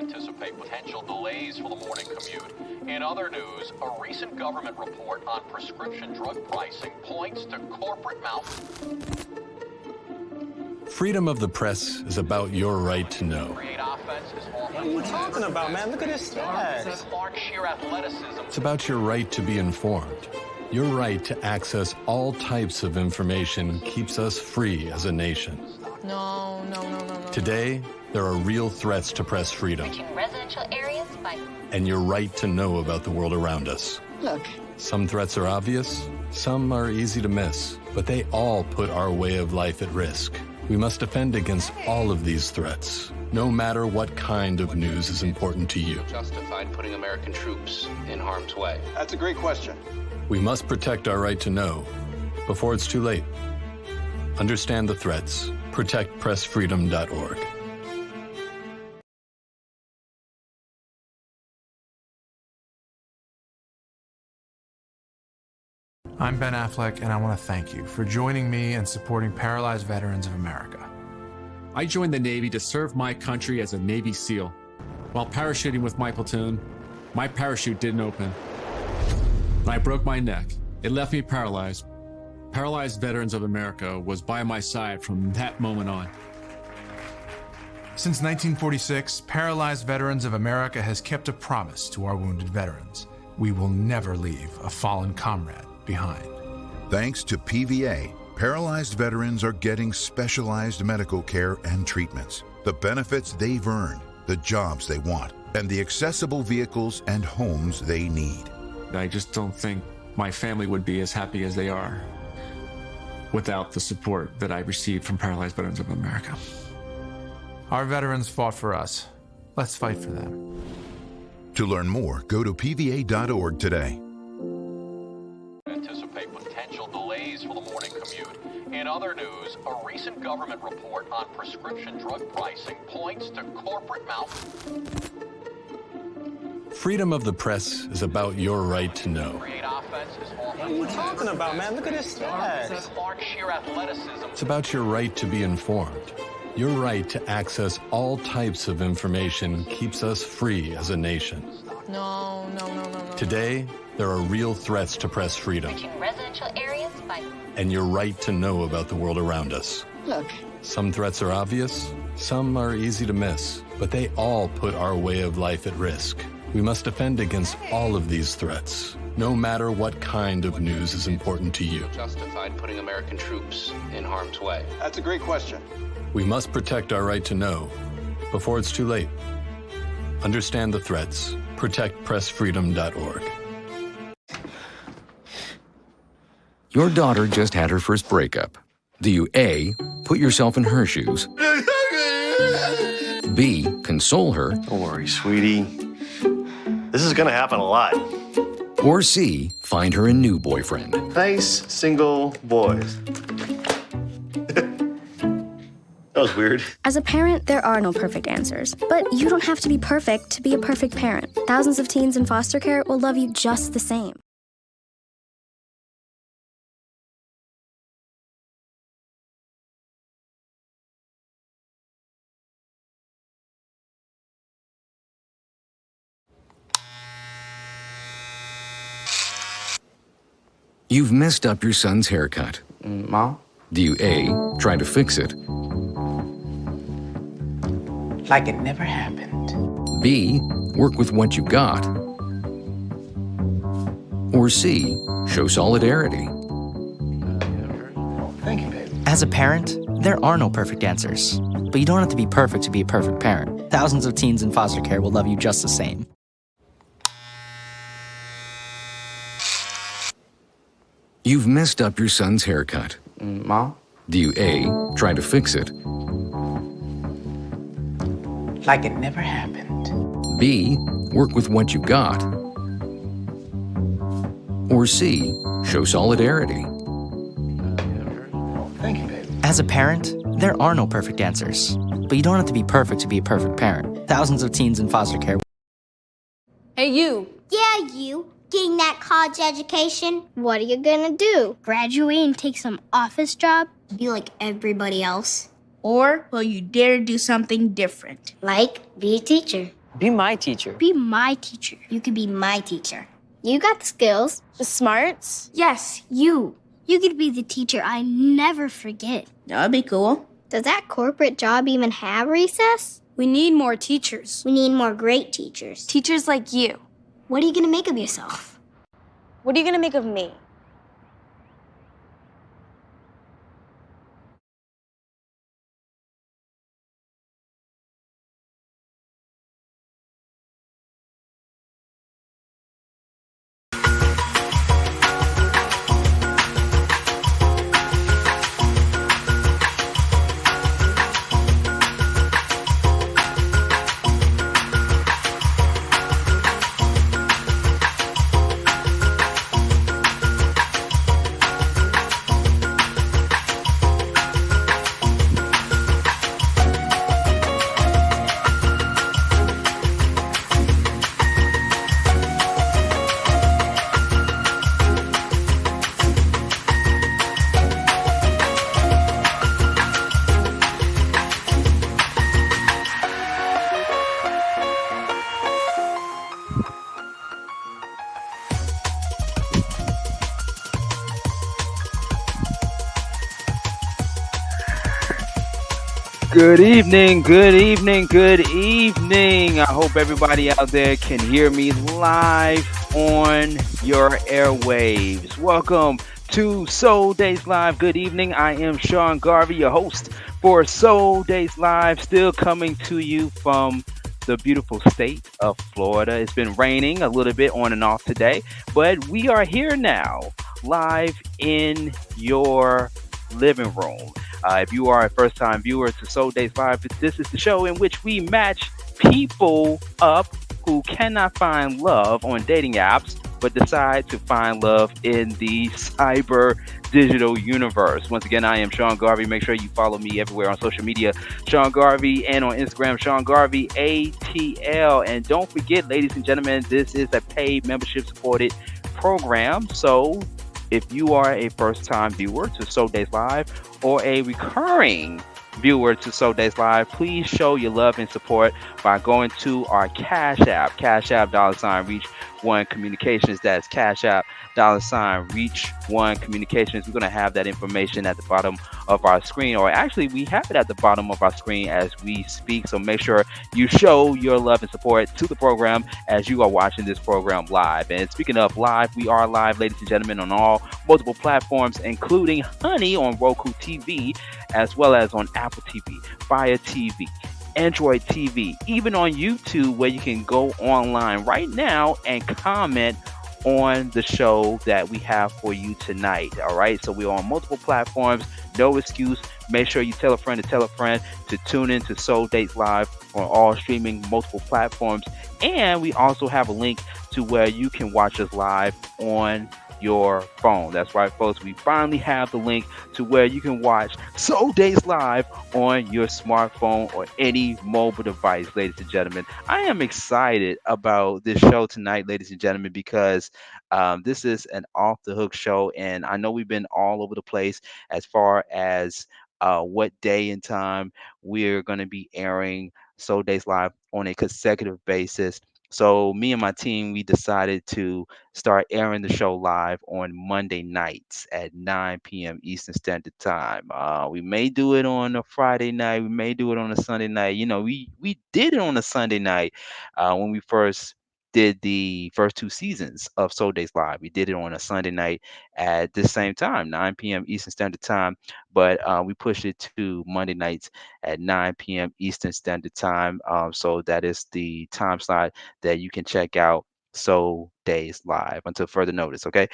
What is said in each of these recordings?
Anticipate potential delays for the morning commute. In other news, a recent government report on prescription drug pricing points to corporate Freedom of the press is about your right to know. What are you talking about, man? Look at his stats. It's about your right to be informed. Your right to access all types of information keeps us free as a nation. No. Today, there are real threats to press freedom. Reaching residential areas by... And your right to know about the world around us. Look. Some threats are obvious, some are easy to miss, but they all put our way of life at risk. We must defend against all of these threats, no matter what kind of news is important to you. Justified putting American troops in harm's way? That's a great question. We must protect our right to know before it's too late. Understand the threats. ProtectPressFreedom.org. I'm Ben Affleck, and I want to thank you for joining me and supporting Paralyzed Veterans of America. I joined the Navy to serve my country as a Navy SEAL. While parachuting with my platoon, my parachute didn't open. I broke my neck. It left me paralyzed. Paralyzed Veterans of America was by my side from that moment on. Since 1946, Paralyzed Veterans of America has kept a promise to our wounded veterans. We will never leave a fallen comrade behind. Thanks to PVA, paralyzed veterans are getting specialized medical care and treatments, the benefits they've earned, the jobs they want, and the accessible vehicles and homes they need. I just don't think my family would be as happy as they are without the support that I received from Paralyzed Veterans of America. Our veterans fought for us. Let's fight for them. To learn more, go to pva.org today. Anticipate potential delays for the morning commute. In other news, a recent government report on prescription drug pricing points to corporate Freedom of the press is about your right to know. What are you talking about, man? Look at his stats. It's about your right to be informed. Your right to access all types of information keeps us free as a nation. No. Today, there are real threats to press freedom. Reaching residential areas by... And your right to know about the world around us. Look. Some threats are obvious, some are easy to miss, but they all put our way of life at risk. We must defend against all of these threats, no matter what kind of news is important to you. Justified putting American troops in harm's way? That's a great question. We must protect our right to know before it's too late. Understand the threats. ProtectPressFreedom.org. Your daughter just had her first breakup. Do you A, put yourself in her shoes? B, console her? Don't worry, sweetie. This is gonna happen a lot. Or C, find her a new boyfriend? Nice, single boys. That was weird. As a parent, there are no perfect answers. But you don't have to be perfect to be a perfect parent. Thousands of teens in foster care will love you just the same. You've messed up your son's haircut. Mom? Do you A, try to fix it? Like it never happened. B, work with what you got? Or C, show solidarity? Thank you, baby. As a parent, there are no perfect answers. But you don't have to be perfect to be a perfect parent. Thousands of teens in foster care will love you just the same. You've messed up your son's haircut. Mom? Do you A, try to fix it? Like it never happened. B, work with what you got? Or C, show solidarity? Thank you, baby. As a parent, there are no perfect answers. But you don't have to be perfect to be a perfect parent. Thousands of teens in foster care. Hey, you. Yeah, you. Getting that college education. What are you gonna do? Graduate and take some office job? Be like everybody else? Or will you dare do something different? Like be a teacher. Be my teacher. Be my teacher. You could be my teacher. You got the skills. The smarts? Yes, you. You could be the teacher I never forget. That'd be cool. Does that corporate job even have recess? We need more teachers. We need more great teachers. Teachers like you. What are you going to make of yourself? What are you going to make of me? Good evening, good evening, good evening. I hope everybody out there can hear me live on your airwaves. Welcome to Soul Days Live. Good evening. I am Sean Garvey, your host for Soul Days Live, still coming to you from the beautiful state of Florida. It's been raining a little bit on and off today, but we are here now, live in your living room. If you are a first-time viewer to Soul Days Live, this is the show in which we match people up who cannot find love on dating apps, but decide to find love in the cyber digital universe. Once again, I am Sean Garvey. Make sure you follow me everywhere on social media, Sean Garvey, and on Instagram, Sean Garvey ATL. And don't forget, ladies and gentlemen, this is a paid membership-supported program. So if you are a first-time viewer to Soul Days Live or a recurring viewer to Soul Days Live, please show your love and support by going to our Cash App, $Reach One Communications. That's Cash App, Reach One Communications. We're going to have that information at the bottom of our screen, or actually we have it at the bottom of our screen as we speak. So make sure you show your love and support to the program as you are watching this program live. And speaking of live, we are live, ladies and gentlemen, on all multiple platforms, including Honey on Roku TV, as well as on Apple TV, Fire TV, Android TV, even on YouTube, where you can go online right now and comment on the show that we have for you tonight. All right, so we're on multiple platforms. No excuse. Make sure you tell a friend to tune in to Soul Days Live on all streaming multiple platforms. And we also have a link to where you can watch us live on your phone. That's right, folks. We finally have the link to where you can watch Soul Days Live on your smartphone or any mobile device, ladies and gentlemen. I am excited about this show tonight, ladies and gentlemen, because this is an off the hook show, and I know we've been all over the place as far as what day and time we're going to be airing Soul Days Live on a consecutive basis. So me and my team, we decided to start airing the show live on Monday nights at 9 p.m. Eastern Standard Time. We may do it on a Friday night. We may do it on a Sunday night. You know, we did it on a Sunday night when we first did the first two seasons of Soul Days Live. We did it on a Sunday night at the same time, 9 p.m. Eastern Standard Time. But we pushed it to Monday nights at 9 p.m. Eastern Standard Time. So that is the time slot that you can check out Soul Days Live until further notice. Okay.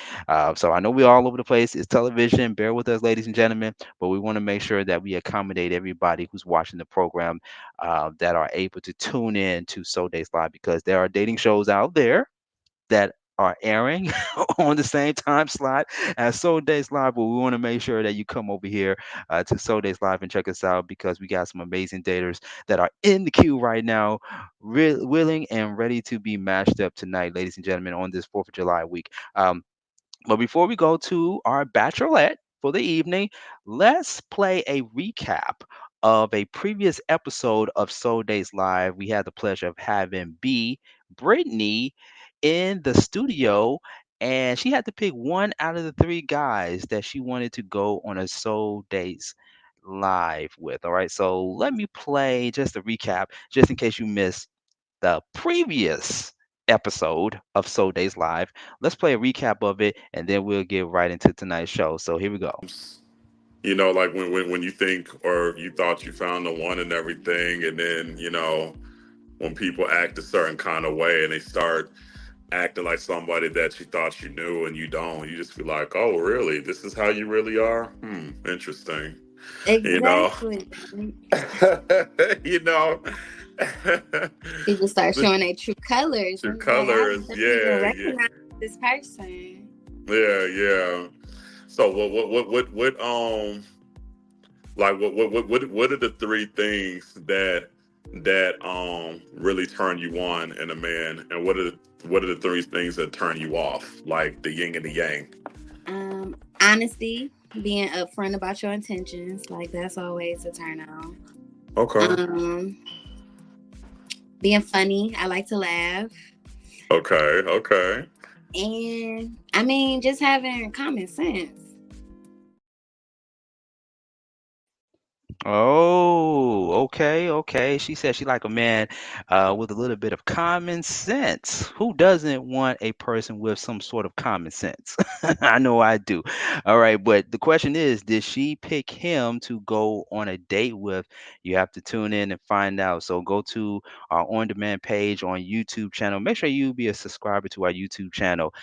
So I know we're all over the place. It's television. Bear with us, ladies and gentlemen. But we want to make sure that we accommodate everybody who's watching the program that are able to tune in to Soul Days Live, because there are dating shows out there that are airing on the same time slot as Soul Days Live, but we want to make sure that you come over here to Soul Days Live and check us out, because we got some amazing daters that are in the queue right now, willing and ready to be matched up tonight, ladies and gentlemen, on this 4th of July week. But before we go to our bachelorette for the evening, let's play a recap of a previous episode of Soul Days Live. We had the pleasure of having Brittany, in the studio, and she had to pick one out of the three guys that she wanted to go on a Soul Days Live with. All right, so let me play just a recap, just in case you missed the previous episode of Soul Days Live. Let's play a recap of it, and then we'll get right into tonight's show. So here we go. Like when you think or you thought you found the one and everything, and then, when people act a certain kind of way and they start acting like somebody that you thought you knew and you don't, you just be like, oh, really? This is how you really are? Interesting. Exactly. You know, People start showing their true colors. True Like, colors, I yeah. recognize this person. Yeah. So what are the three things that really turn you on in a man, and what are the three things that turn you off, like the yin and the yang? Honesty, being upfront about your intentions, like that's always a turn on. Okay. Being funny, I like to laugh. Okay. And I mean, just having common sense. Oh, okay. She said she like a man with a little bit of common sense. Who doesn't want a person with some sort of common sense? I know I do. All right, but the question is, did she pick him to go on a date with? You have to tune in and find out. So go to our on-demand page on YouTube channel. Make sure you be a subscriber to our YouTube channel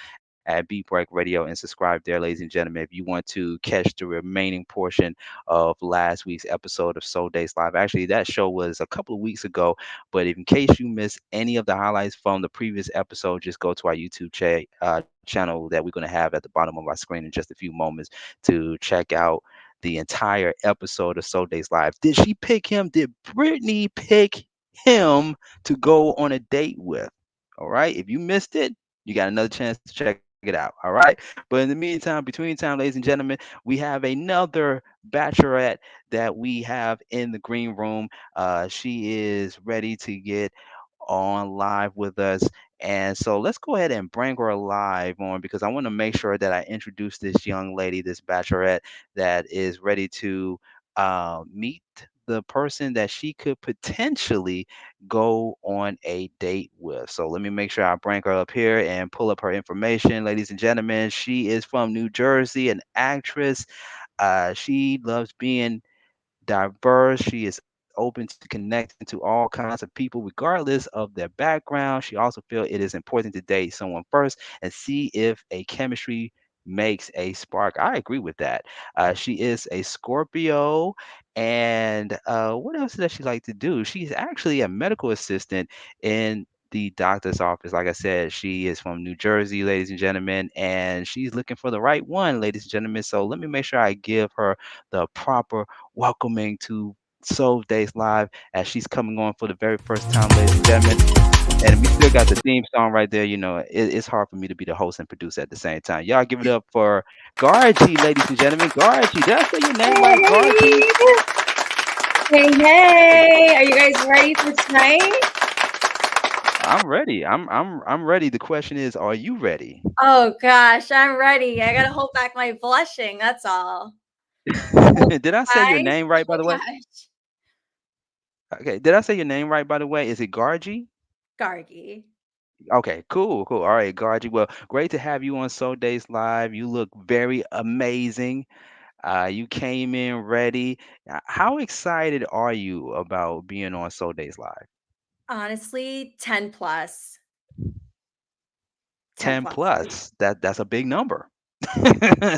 at Beat Break Radio and subscribe there, ladies and gentlemen, if you want to catch the remaining portion of last week's episode of Soul Days Live. Actually, that show was a couple of weeks ago, but in case you missed any of the highlights from the previous episode, just go to our YouTube channel that we're going to have at the bottom of our screen in just a few moments to check out the entire episode of Soul Days Live. Did she pick him? Did Brittany pick him to go on a date with? All right. If you missed it, you got another chance to check it out. All right. But in the meantime, between time, ladies and gentlemen, we have another bachelorette that we have in the green room. She is ready to get on live with us. And so let's go ahead and bring her live on, because I want to make sure that I introduce this young lady, this bachelorette that is ready to meet the person that she could potentially go on a date with. So let me make sure I bring her up here and pull up her information. Ladies and gentlemen, she is from New Jersey, an actress. She loves being diverse. She is open to connecting to all kinds of people, regardless of their background. She also feels it is important to date someone first and see if a chemistry makes a spark. I agree with that. She is a Scorpio. And what else does she like to do? She's actually a medical assistant in the doctor's office. Like I said, she is from New Jersey, ladies and gentlemen, and she's looking for the right one, ladies and gentlemen. So let me make sure I give her the proper welcoming to Soul Days Live as she's coming on for the very first time, ladies and gentlemen. And we still got the theme song right there. It's hard for me to be the host and producer at the same time. Y'all give it up for Garvey, ladies and gentlemen. Garvey, did I say your name right, Garvey? Hey, are you guys ready for tonight? I'm ready. I'm ready. The question is, are you ready? Oh gosh, I'm ready. I gotta hold back my blushing. That's all. Did I say your name right, by the way? Gosh. Okay. Did I say your name right, by the way? Is it Gargi? Gargi. Okay, cool. All right, Gargi. Well, great to have you on Soul Days Live. You look very amazing. You came in ready. How excited are you about being on Soul Days Live? Honestly, 10 plus. 10 plus. That's a big number.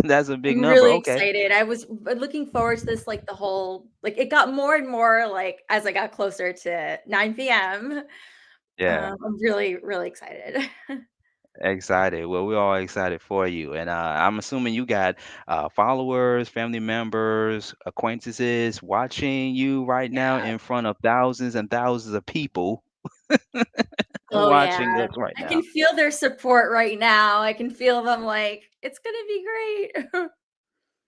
That's a big I'm number. really Okay. excited. I was looking forward to this, like the whole, like it got more and more like as I got closer to 9 p.m. Yeah. I'm really, really excited. Excited. Well, we're all excited for you. And I'm assuming you got followers, family members, acquaintances watching you right now in front of thousands and thousands of people Oh yeah. watching us right I now. can feel their support right now. I can feel them like, it's gonna be great.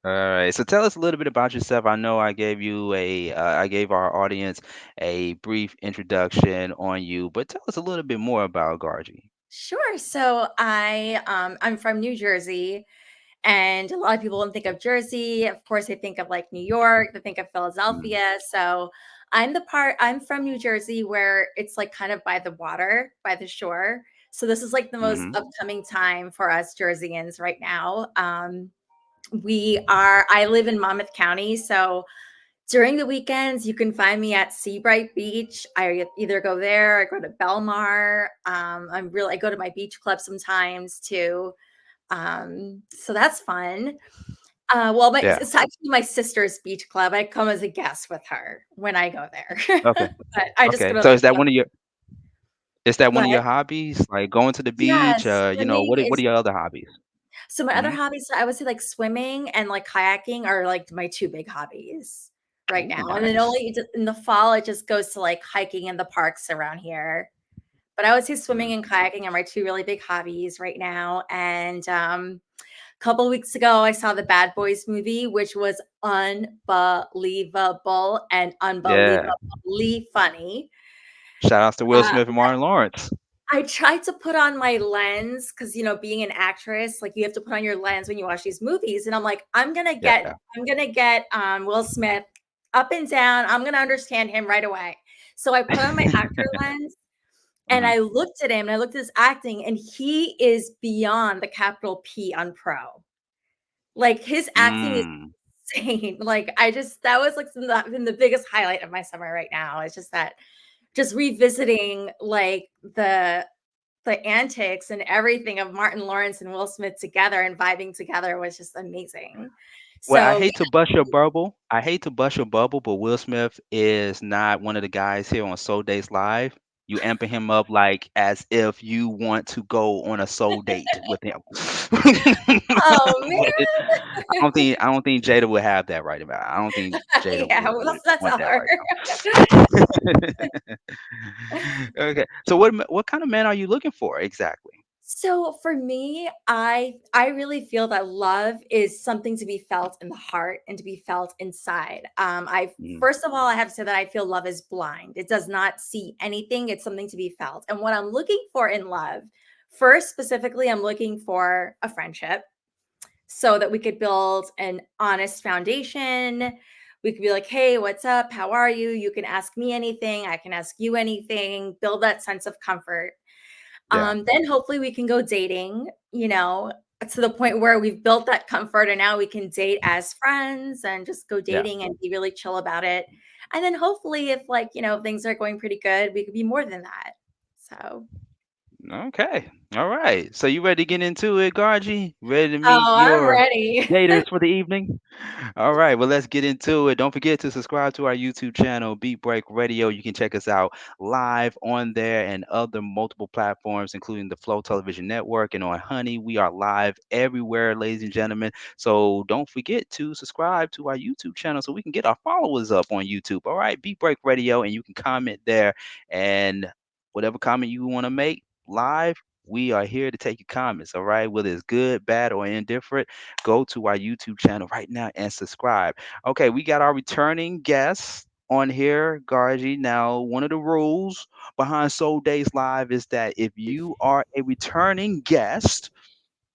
All right. So tell us a little bit about yourself. I know I gave our audience a brief introduction on you, but tell us a little bit more about Gargi. Sure. So I'm from New Jersey, and a lot of people when think of Jersey, of course, they think of like New York, they think of Philadelphia. So I'm from New Jersey where it's like kind of by the water, by the shore. So this is like the most Mm-hmm. upcoming time for us Jerseyans right now. I live in Monmouth County, so during the weekends, you can find me at Seabright Beach. I either go there, I go to Belmar. I go to my beach club sometimes too. So that's fun. Yeah. It's actually my sister's beach club. I come as a guest with her when I go there. Okay. But I just go Okay. to So like is that one of what? your hobbies? Like going to the beach? Yes, swimming What are is your other hobbies? so my other Mm-hmm. hobbies, I would say like swimming and like kayaking are like my two big hobbies right Oh, now. And then nice. only in the fall, it just goes to like hiking in the parks around here. But I would say swimming and kayaking are my two really big hobbies right now. And a couple of weeks ago, I saw the Bad Boys movie, which was unbelievable and Yeah. unbelievably funny. Shout outs to Will Uh, Smith and Martin Lawrence. I tried to put on my lens because being an actress, like you have to put on your lens when you watch these movies. And I'm like, Yeah. I'm gonna get Will Smith up and down. I'm gonna understand him right away. So I put on my actor lens and Mhm. I looked at him and I looked at his acting, and he is beyond the capital P on pro. Like his acting is Mm. insane. Like that was like been the biggest highlight of my summer right now. It's just revisiting like the antics and everything of Martin Lawrence and Will Smith together and vibing together was just amazing. Well, I So hate to bust your bubble. I hate to bust your bubble, but Will Smith is not one of the guys here on Soul Days Live. You amping him up like as if you want to go on a soul date with him. oh But man. I don't think Jada would have that right about. I don't think Jada Yeah, well, would that's want not that her. right now. Okay. So what kind of man are you looking for exactly? So for me, I really feel that love is something to be felt in the heart and to be felt inside. I Mm, First of all, I have to say that I feel love is blind. It does not see anything. It's something to be felt. And what I'm looking for in love, first specifically, I'm looking for a friendship so that we could build an honest foundation. We could be like, hey, what's up? How are you? You can ask me anything. I can ask you anything. Build that sense of comfort. yeah. Then hopefully we can go dating, to the point where we've built that comfort and now we can date as friends and just go Yeah. dating and be really chill about it. And then hopefully if things are going pretty good, we could be more than that. So, Okay. All right. So you ready to get into it, Gargi? Ready to meet oh, I'm your ready. daters for the evening? All right. Well, let's get into it. Don't forget to subscribe to our YouTube channel, Beat Break Radio. You can check us out live on there and other multiple platforms, including the Flow Television Network and on Honey. We are live everywhere, ladies and gentlemen. So don't forget to subscribe to our YouTube channel so we can get our followers up on YouTube. All right. Beat Break Radio, and you can comment there, and whatever comment you want to make live, we are here to take your comments. All right, whether it's good, bad, or indifferent, go to our YouTube channel right now and subscribe. Okay, we got our returning guests on here, Gargi. Now, one of the rules behind Soul Days Live is that if you are a returning guest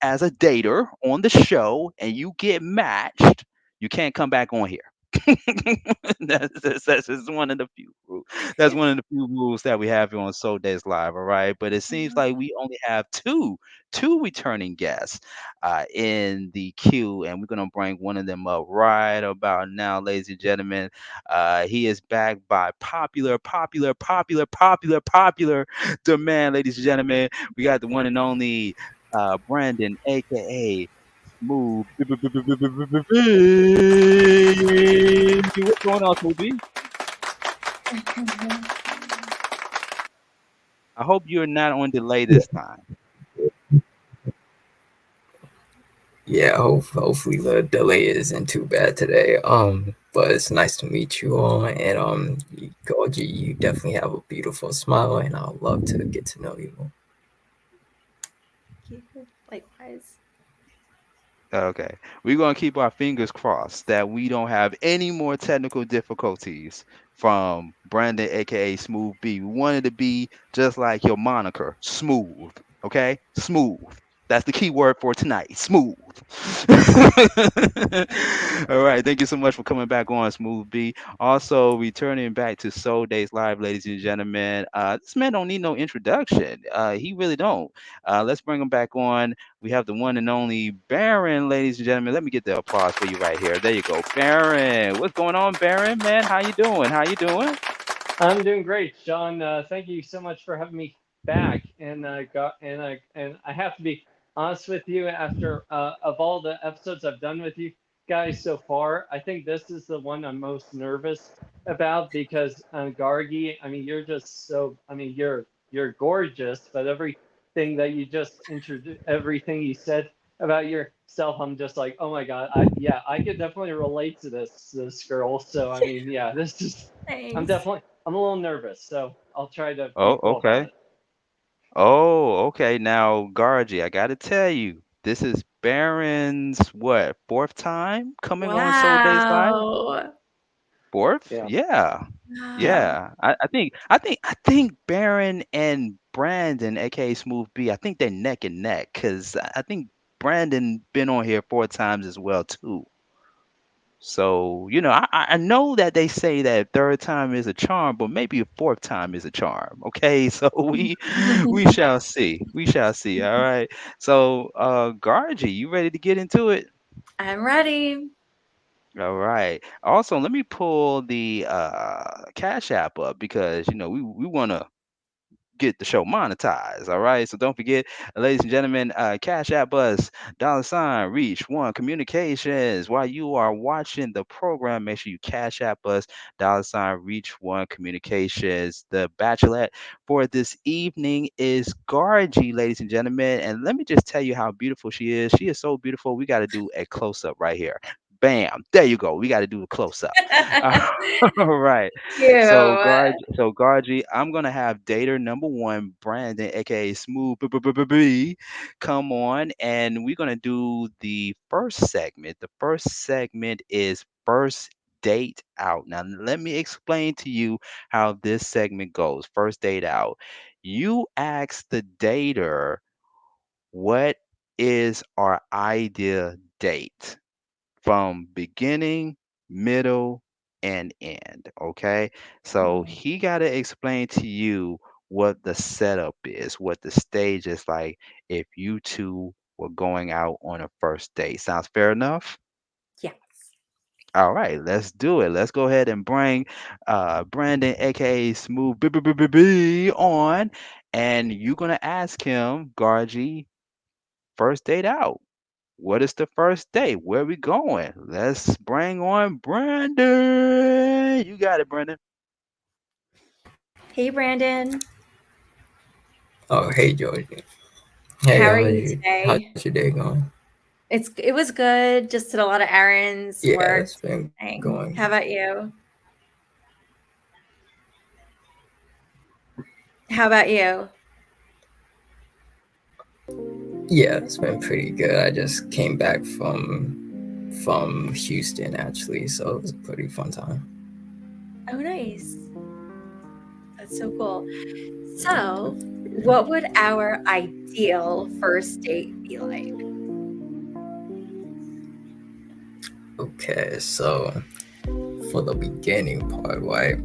as a dater on the show and you get matched, you can't come back on here. That's just one of the few rules. That's one of the few rules that we have here on Soul Days Live. All right, but it seems like we only have two returning guests in the queue, and we're gonna bring one of them up right about now, ladies and gentlemen. He is backed by popular demand, ladies and gentlemen. We got the one and only Brandon, aka Smooth. What's going on, Smoothie? I hope you're not on delay this time. Yeah, hopefully the delay isn't too bad today. But it's nice to meet you all, and Goji, you definitely have a beautiful smile, and I'd love to get to know you. Likewise. Okay. We're going to keep our fingers crossed that we don't have any more technical difficulties from Brandon, aka Smooth B. We wanted to be just like your moniker, smooth. Okay? Smooth. That's the key word for tonight. Smooth. All right. Thank you so much for coming back on, Smooth B. Also, returning back to Soul Days Live, ladies and gentlemen. This man don't need no introduction. He really don't. Let's bring him back on. We have the one and only Baron, ladies and gentlemen. Let me get the applause for you right here. There you go, Baron. What's going on, Baron? Man, how you doing? How you doing? I'm doing great, Sean. Thank you so much for having me back. And I have to be honest with you. After of all the episodes I've done with you guys so far, I think this is the one I'm most nervous about because Gargi. I mean, you're just so. I mean, you're gorgeous, but everything that you just introduced, everything you said about yourself, I'm just like, oh my god, I could definitely relate to this girl. So I mean, yeah, this is. Thanks. I'm a little nervous, so I'll try to be Oh, cool about okay. it. Oh, okay. Now, Gargi, I got to tell you, this is Baron's what, fourth time coming on Soul Days Live? Wow. Fourth? Yeah. Yeah. Wow. Yeah. I think Baron and Brandon, aka Smooth B, I think they're neck and neck because I think Brandon been on here 4 times as well too. So, I know that they say that third time is a charm, but maybe a fourth time is a charm. Okay, so we shall see. We shall see. All right. So, Gargi, you ready to get into it? I'm ready. All right. Also, let me pull the Cash App up because we want to get the show monetized. All right. So don't forget, ladies and gentlemen, Cash App us, $ reach one communications. While you are watching the program, make sure you Cash App us, $reach one communications. The bachelorette for this evening is Gargi, ladies and gentlemen. And let me just tell you how beautiful she is. She is so beautiful. We got to do a close up right here. Bam. There you go. We got to do a close up. All right. So Cute. Gargi, I'm gonna have dater number one, Brandon, aka Smooth B, come on, and we're gonna do the first segment. The first segment is first date out. Now, let me explain to you how this segment goes. First date out. You ask the dater, what is our ideal date? From beginning, middle, and end. Okay. So he got to explain to you what the setup is, what the stage is like if you two were going out on a first date. Sounds fair enough? Yes. All right, let's do it. Let's go ahead and bring Brandon, aka Smooth B, on, and you're gonna ask him, Gargi, first date out. What is the first date? Where we going? Let's bring on Brandon. You got it, Brandon. Hey, Brandon. Oh, hey, Georgie. How Hey, are you today? how's your day going? It was good. Just did a lot of errands, Yeah, it's worked. been How going. about you? How about you? Yeah, it's been pretty good. I just came back from Houston actually, so it was a pretty fun time. Oh, nice. That's so cool. So, what would our ideal first date be like? Okay, so for the beginning part, right?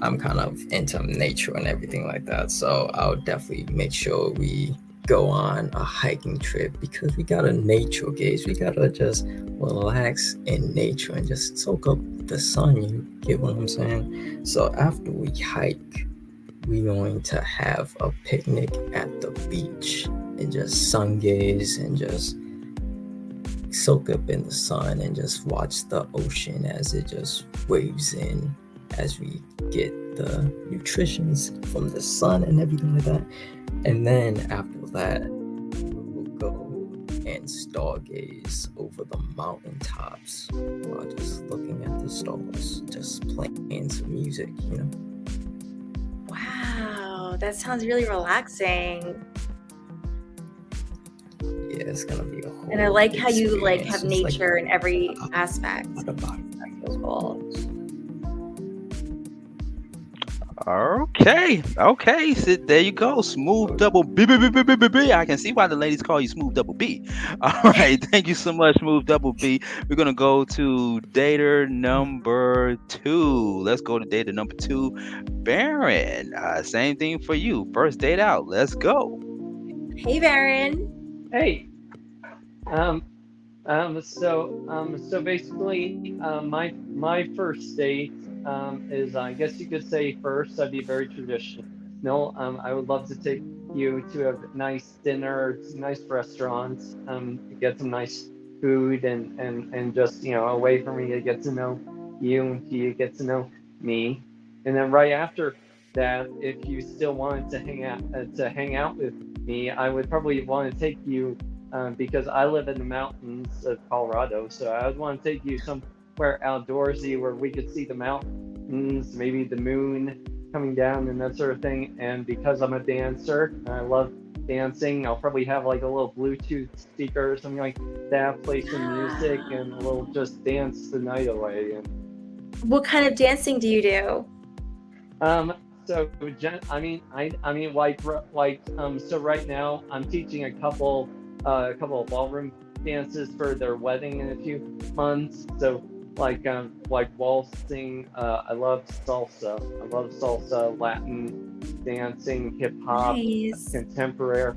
I'm kind of into nature and everything like that, so I'll definitely make sure we go on a hiking trip because we gotta nature gaze. We gotta just relax in nature and just soak up the sun. You get what I'm saying? So after we hike, we're going to have a picnic at the beach and just sun gaze and just soak up in the sun and just watch the ocean as it just waves in as we get the nutritions from the sun and everything like that. And then after that, we will go and stargaze over the mountaintops while just looking at the stars, just playing some music, you know. Wow, that sounds really relaxing. Yeah, it's gonna be a whole And I like how you like experience. have It's like nature in every aspect. out of body. That's so cool. Okay, okay, so there you go. Smooth double B, B, B, B, B, B, B. I can see why the ladies call you Smooth Double B. All right, thank you so much, Smooth Double B. We're gonna go to dater number 2. Let's go to dater number 2, Baron. Same thing for you. First date out. Let's go. Hey, Baron. Hey. So basically, my first date is, I guess you could say, first I'd be very traditional. No, I would love to take you to a nice dinner, nice restaurants, get some nice food, and just away from me to get to know you and you get to know me, and then right after that, if you still wanted to hang out with me, I would probably want to take you because I live in the mountains of Colorado, so I would want to take you somewhere outdoorsy where we could see the mountains, maybe the moon coming down and that sort of thing. And because I'm a dancer and I love dancing, I'll probably have like a little Bluetooth speaker or something like that, play some music, and we'll just dance the night away. And What kind of dancing do you do? So so right now I'm teaching a couple of ballroom dances for their wedding in a few months. So like waltzing. I love salsa, Latin dancing, hip hop, Nice. contemporary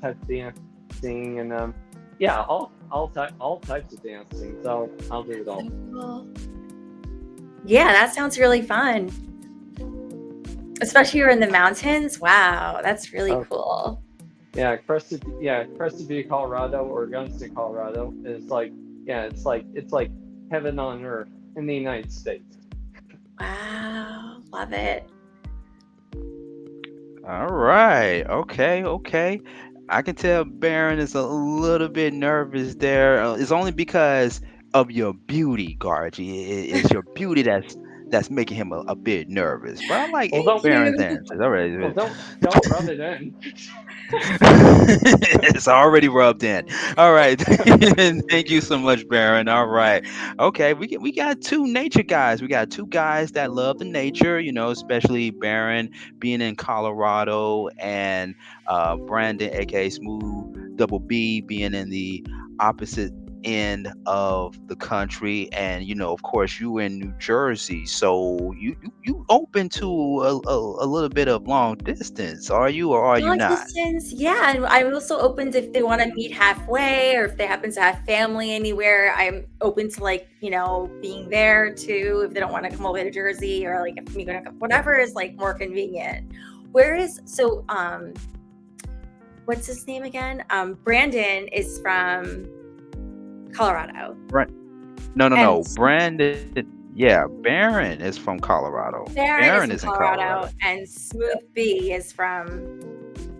type dancing, and yeah, all types of dancing. So I'll do it all. Cool. Yeah, that sounds really fun. Especially you're in the mountains. Wow, that's really cool. Yeah, Crested Butte, Colorado, or Gunston, Colorado is like, it's like heaven on earth in the United States. Wow, love it. All right. Okay. I can tell Baron is a little bit nervous there. It's only because of your beauty, Gargy. It's your beauty that's making him a bit nervous. But I like Baron's answers. All right. Well, don't rub it in. It's already rubbed in. All right. Thank you so much, Baron. All right. Okay, we got two nature guys. We got two guys that love the nature, especially Baron being in Colorado, and Brandon, aka Smooth Double B, being in the opposite end of the country. And of course, you in New Jersey, so you open to a little bit of long distance, are you, or are you Long not? distance, yeah. And I'm also open to if they want to meet halfway, or if they happen to have family anywhere. I'm open to being there too. If they don't want to come over to Jersey, or like if you're gonna whatever is like more convenient. What's his name again? Brandon is from Colorado. No. Brandon. Yeah, Baron is from Colorado. Baron is in in Colorado, and Smooth B is from.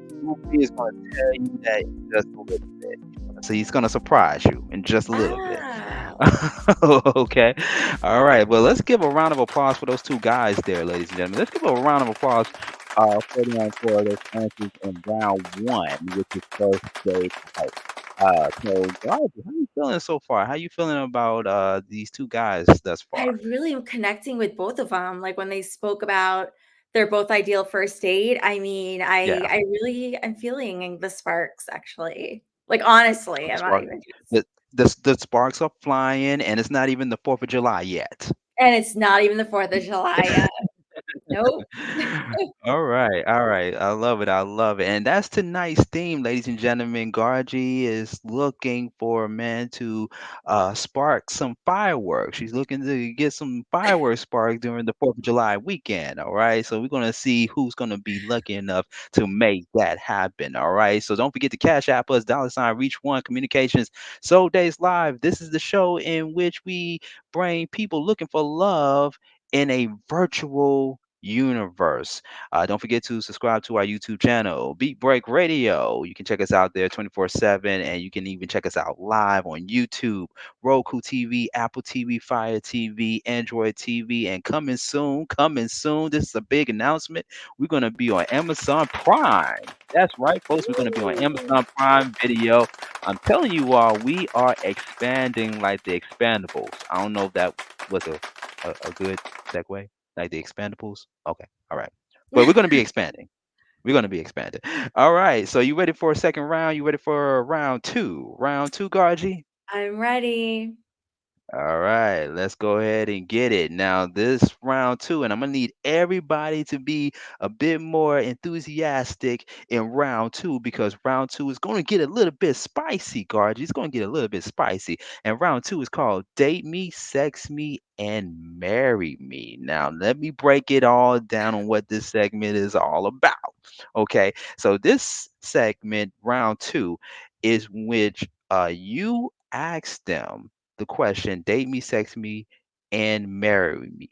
Smooth B is going to tell you that in just a little bit. So he's going to surprise you in just a little bit. Okay. All right. Well, let's give a round of applause for those two guys there, ladies and gentlemen. Let's give a round of applause for those answers in round 1, which is first day out. So, Garvey, how you feeling so far? How you feeling about these two guys thus I far? really am connecting with both of them. Like when they spoke about they're both ideal first date. I mean, Yeah. I really am feeling the sparks actually. Like honestly, I'm not even just. The sparks are flying, and it's not even the 4th of July yet. And it's not even the 4th of July yet. Nope. All right. I love it. And that's tonight's theme, ladies and gentlemen. Gargi is looking for a man to spark some fireworks. She's looking to get some fireworks sparked during the 4th of July weekend. All right. So we're going to see who's going to be lucky enough to make that happen. All right. So don't forget to cash app us, $Reach One Communications, Soul Days Live. This is the show in which we bring people looking for love in a virtual universe. Don't forget to subscribe to our YouTube channel, Beat Break Radio. You can check us out there 24/7, and you can even check us out live on YouTube, Roku TV, Apple TV, Fire TV, Android TV, and coming soon. This is a big announcement. We're going to be on Amazon Prime. That's right, folks. We're going to be on Amazon Prime Video. I'm telling you all, we are expanding like the Expandables. I don't know if that was a good segue, like the Expandables. Okay, all right. But we're going to be expanding. We're going to be expanding. All right. So you ready for a second round? You ready for round two? Round two, Gargi? I'm ready. All right, let's go ahead and get it. Now, this round two, and I'm gonna need everybody to be a bit more enthusiastic in round two because round two is going to get a little bit spicy, Garge. It's going to get a little bit spicy. And round two is called Date Me, Sex Me, and Marry Me. Now, let me break it all down on what this segment is all about. Okay, so this segment, round two, is which you ask them the question, date me, sex me, and marry me.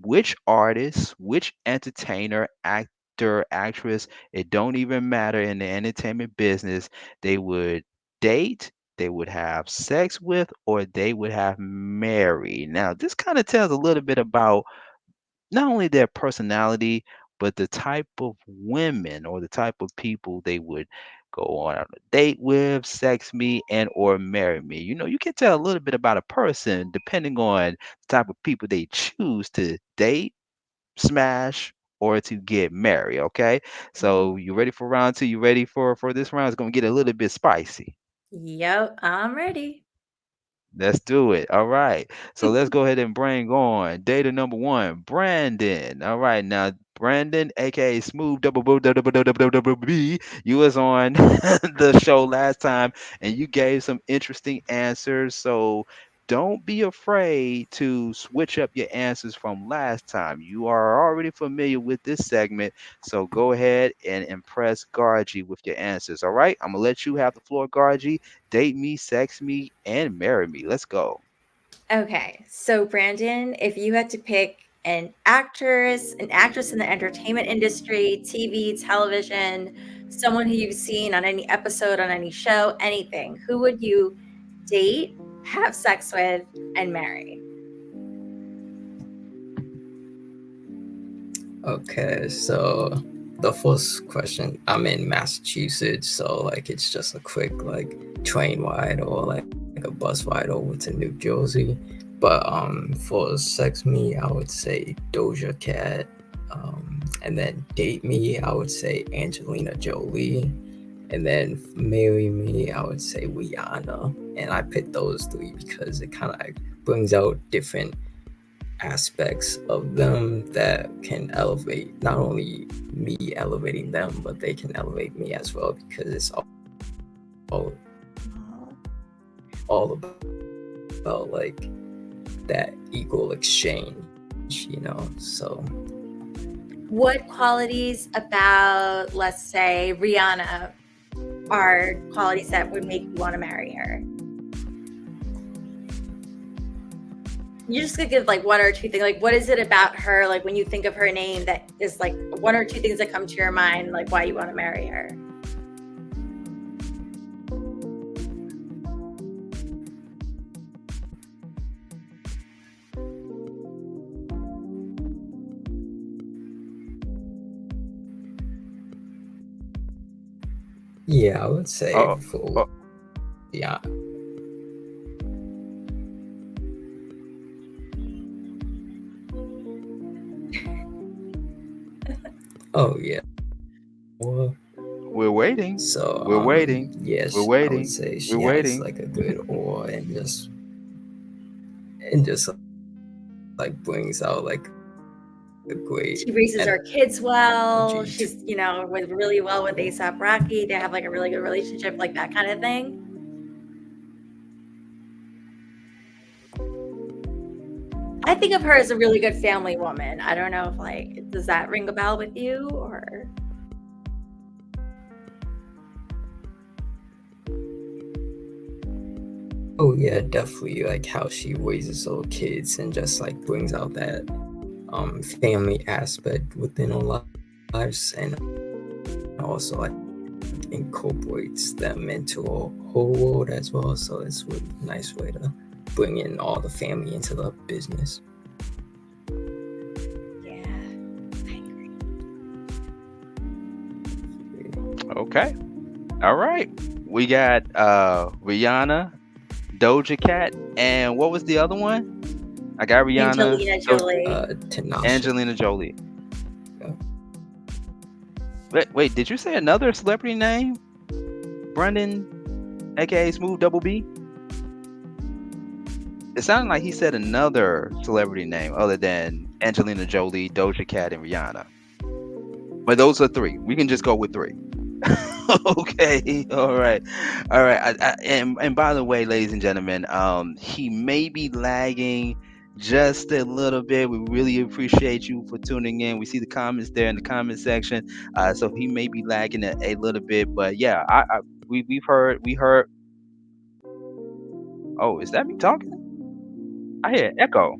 Which artist, which entertainer, actor, actress, it don't even matter in the entertainment business, they would date, they would have sex with, or they would have married. Now, this kind of tells a little bit about not only their personality, but the type of women or the type of people they would go on a date with, sex me, and or marry me. You know, you can tell a little bit about a person depending on the type of people they choose to date, smash, or to get married. Okay. So you ready for round two? You ready for this round? It's gonna get a little bit spicy. Yep, I'm ready. Let's do it. All right. So let's go ahead and bring on data number one, Brandon. All right. Now, Brandon, aka Smooth B, you was on the show last time and you gave some interesting answers. So don't be afraid to switch up your answers from last time. You are already familiar with this segment. So go ahead and impress Gargi with your answers. All right. I'm going to let you have the floor, Gargi. Date me, sex me, and marry me. Let's go. Okay, so Brandon, if you had to pick an actress in the entertainment industry, TV, television, someone who you've seen on any episode, on any show, anything, who would you date, have sex with, and marry? Okay, so the first question, I'm in Massachusetts, so like it's just a quick like train ride or like a bus ride over to New Jersey. But for sex me, I would say Doja Cat. And then date me, I would say Angelina Jolie. And then marry me, I would say Rihanna. And I picked those three because it kind of like brings out different aspects of them that can elevate not only me elevating them, but they can elevate me as well because it's all about like that equal exchange, you know. So what qualities about, let's say, Rihanna are qualities that would make you want to marry her? You're just gonna give like one or two things. Like, what is it about her? Like, when you think of her name, that is like one or two things that come to your mind, like why you want to marry her. yeah, I would say yeah. Oh yeah. Well, we're waiting. So we're waiting. Yes, we're waiting. I would say she we're has waiting. like a good aura and just like brings out like a great. She raises her kids well. energy. She's, you know, with really well with A$AP Rocky. They have like a really good relationship, like that kind of thing. I think of her as a really good family woman. I don't know if like, does that ring a bell with you or? Oh yeah, definitely like how she raises her kids and just like brings out that family aspect within our lives and also like incorporates them into a whole world as well. So it's a really nice way to bring in all the family into the business. Okay. All right. We got Rihanna, Doja Cat, and what was the other one? I got Rihanna, Angelina Jolie. Angelina Jolie. Wait, did you say another celebrity name? Brendan, aka Smooth Double B? It sounded like he said another celebrity name other than Angelina Jolie, Doja Cat, and Rihanna. But those are three. We can just go with three. Okay. All right. And by the way, ladies and gentlemen, he may be lagging just a little bit. We really appreciate you for tuning in. We see the comments there in the comment section. So he may be lagging a little bit, but yeah, we heard. Oh, is that me talking? I hear echo.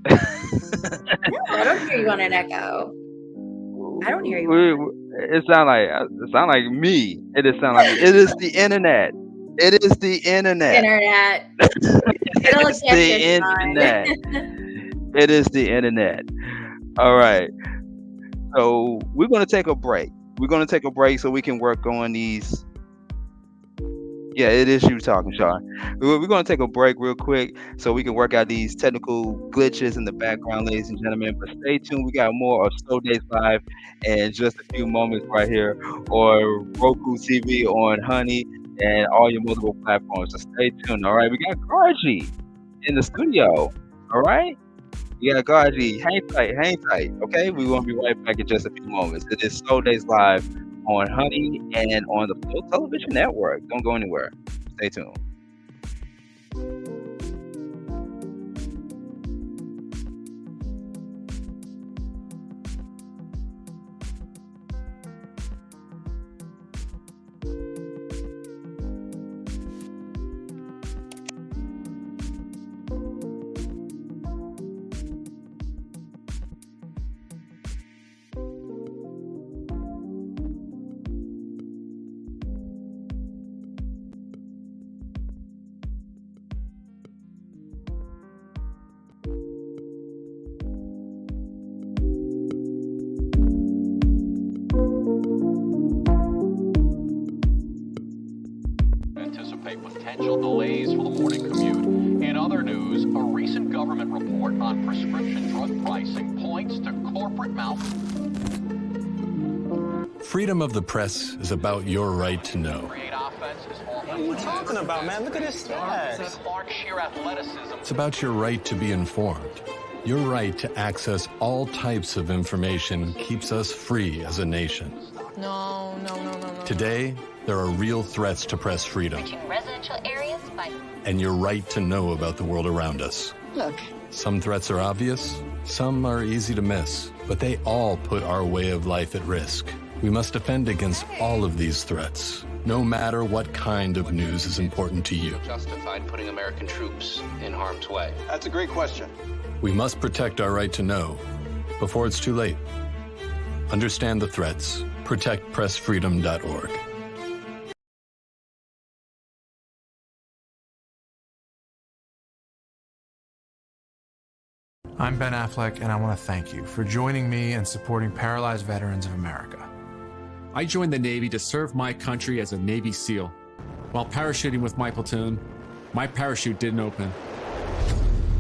No, I don't hear you on an echo. I don't hear you. It sound like me. It is sound like me. It is the internet. It is the internet. Internet. It is the internet. It is the internet. All right. So we're gonna take a break. We're gonna take a break so we can work on these. Yeah, it is you talking, Sean. We're going to take a break real quick so we can work out these technical glitches in the background, ladies and gentlemen. But stay tuned. We got more of Soul Days Live in just a few moments right here, or Roku TV on Honey and all your multiple platforms. So stay tuned. All right, we got Garvey in the studio. All right, we got Garvey. Hang tight. Okay, we're going to be right back in just a few moments. It is Soul Days Live on Honey and on the Flow Television Network. Don't go anywhere. Stay tuned. Potential delays for the morning commute. In other news, a recent government report on prescription drug pricing points to corporate Freedom of the press is about your right to know. What are you talking about, man? Look at this stats. It's about your right to be informed. Your right to access all types of information keeps us free as a nation. No. Today, there are real threats to press freedom. Reaching residential areas by... And your right to know about the world around us. Look. Some threats are obvious, some are easy to miss, but they all put our way of life at risk. We must defend against all of these threats, no matter what kind of news is important to you. Justified putting American troops in harm's way? That's a great question. We must protect our right to know before it's too late. Understand the threats. ProtectPressFreedom.org. I'm Ben Affleck, and I want to thank you for joining me and supporting Paralyzed Veterans of America. I joined the Navy to serve my country as a Navy SEAL. While parachuting with my platoon, my parachute didn't open.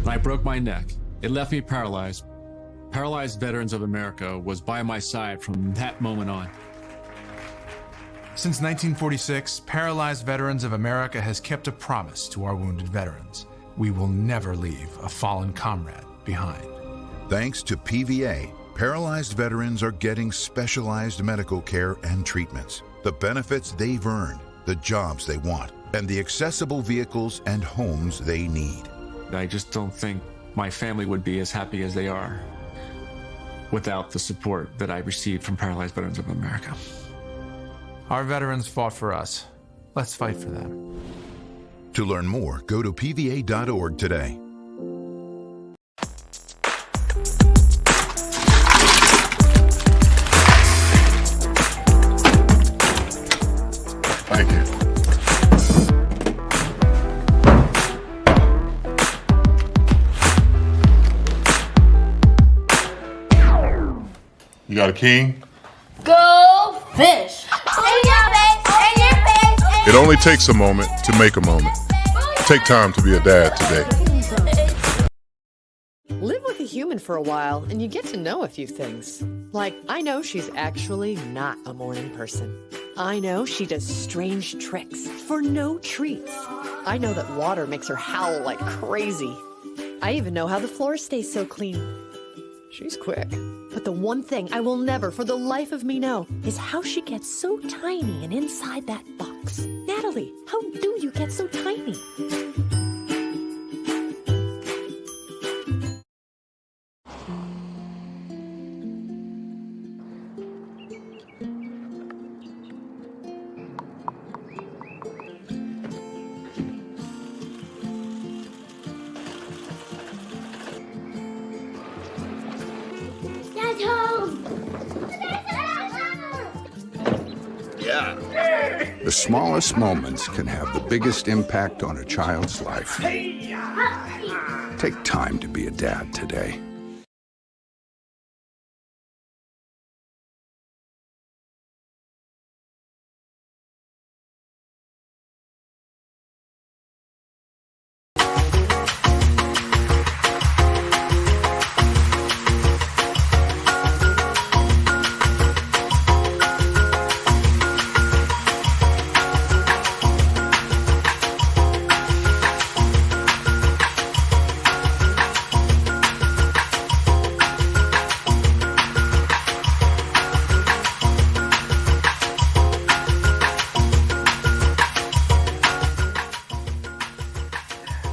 And I broke my neck. It left me paralyzed. Paralyzed Veterans of America was by my side from that moment on. Since 1946, Paralyzed Veterans of America has kept a promise to our wounded veterans. We will never leave a fallen comrade behind. Thanks to PVA, paralyzed veterans are getting specialized medical care and treatments, the benefits they've earned, the jobs they want, and the accessible vehicles and homes they need. I just don't think my family would be as happy as they are without the support that I received from Paralyzed Veterans of America. Our veterans fought for us. Let's fight for them. To learn more, go to pva.org today. Thank you. You got a king? Go fish. In your face, in your face. It only takes a moment to make a moment. Take time to be a dad today. Live with a human for a while and you get to know a few things. Like, I know she's actually not a morning person. I know she does strange tricks for no treats. I know that water makes her howl like crazy. I even know how the floor stays so clean. She's quick. But the one thing I will never for the life of me know is how she gets so tiny and inside that box. Natalie, how do you get so tiny? Dad's home. The smallest moments can have the biggest impact on a child's life. Take time to be a dad today.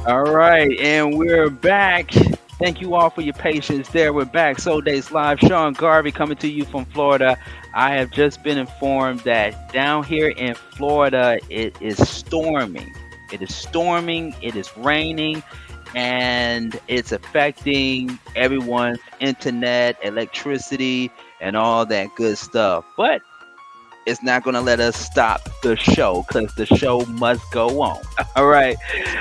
All right, and we're back. Thank you all for your patience there. We're back. Soul Days Live. Sean Garvey coming to you from Florida. I have just been informed that down here in Florida, it is storming. It is storming. It is raining. And it's affecting everyone's internet, electricity, and all that good stuff. But it's not going to let us stop the show because the show must go on. All right.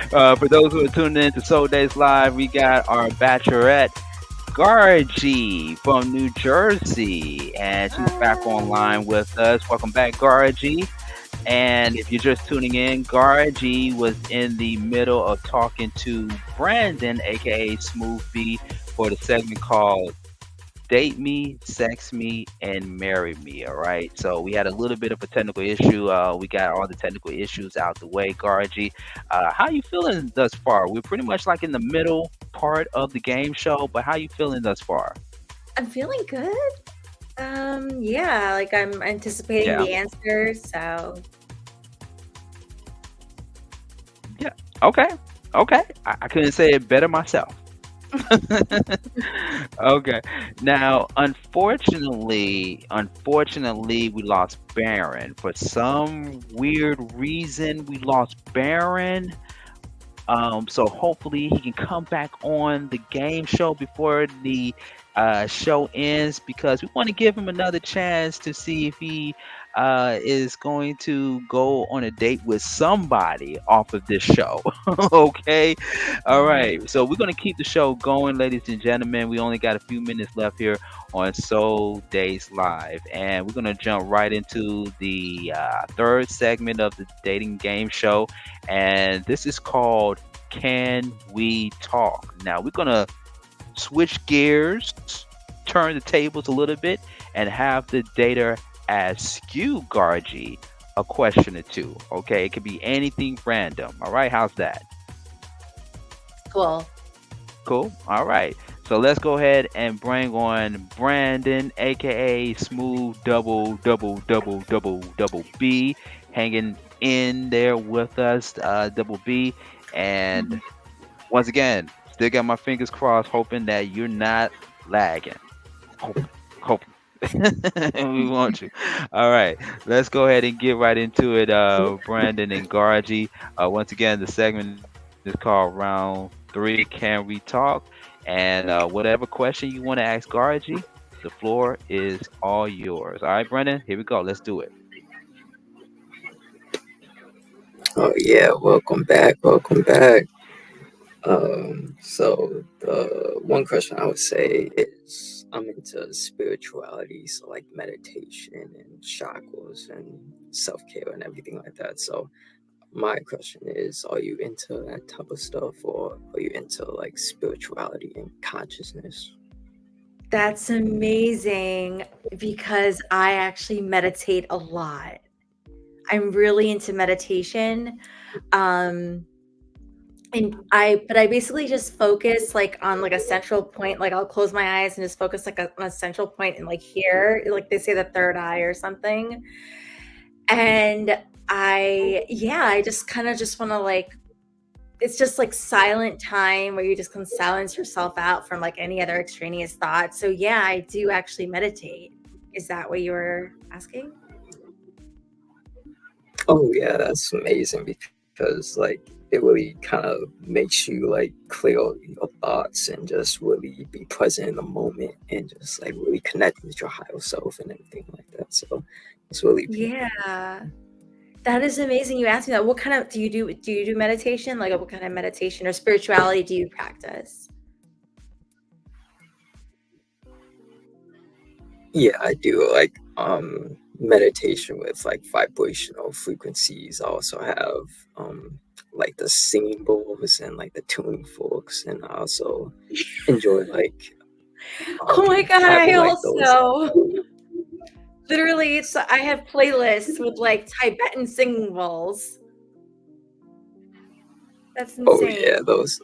For those who are tuning in to Soul Days Live, we got our bachelorette, Garvey from New Jersey, and she's back online with us. Welcome back, Garvey. And if you're just tuning in, Garvey was in the middle of talking to Brandon, aka Smooth B, for the segment called Date Me, Sex Me, and Marry Me. All right. So we had a little bit of a technical issue. We got all the technical issues out the way. Garvey, how you feeling thus far? We're pretty much like in the middle part of the game show, but how you feeling thus far? I'm feeling good. Yeah, like I'm anticipating the answers. So yeah. Okay. I couldn't say it better myself. Okay. Now, unfortunately, we lost Baron. For some weird reason, we lost Baron. So hopefully he can come back on the game show before the show ends, because we want to give him another chance to see if he is going to go on a date with somebody off of this show. Okay. All right. So we're going to keep the show going, ladies and gentlemen. We only got a few minutes left here on Soul Days Live, and we're going to jump right into the third segment of the dating game show, and this is called Can We Talk? Now we're going to switch gears, turn the tables a little bit, and have the dater ask you, Garvey, a question or two. Okay, it could be anything random. All right, how's that? cool. All right, so let's go ahead and bring on Brandon, aka Smooth Double B, hanging in there with us, Double B, and once again, still got my fingers crossed, hoping that you're not lagging. Hope. We want you. All right, let's go ahead and get right into it. Brandon and Garvey. Once again, the segment is called Round 3. Can we talk? And whatever question you want to ask Garvey, the floor is all yours. All right, Brandon, here we go. Let's do it. Oh yeah, welcome back. So the one question I would say is, I'm into spirituality, so like meditation and chakras and self-care and everything like that. So my question is, are you into that type of stuff, or are you into like spirituality and consciousness? That's amazing because I actually meditate a lot. I'm really into meditation. But I basically just focus like on like a central point. Like I'll close my eyes and just focus like on a central point and like here, like they say the third eye or something. And I just kind of just want to like, it's just like silent time where you just can silence yourself out from like any other extraneous thoughts. So yeah, I do actually meditate. Is that what you were asking? Oh yeah, that's amazing because like it really kind of makes you like clear your thoughts and just really be present in the moment and just like really connect with your higher self and everything like that. So it's really beautiful. Yeah. That is amazing. You asked me that. What kind of do you do meditation? Like what kind of meditation or spirituality do you practice? Yeah, I do like meditation with like vibrational frequencies. I also have like the singing bowls and like the tuning forks, and I also enjoy like Oh my God, I having like those. also literally I have playlists with like Tibetan singing bowls. That's Oh insane. yeah, those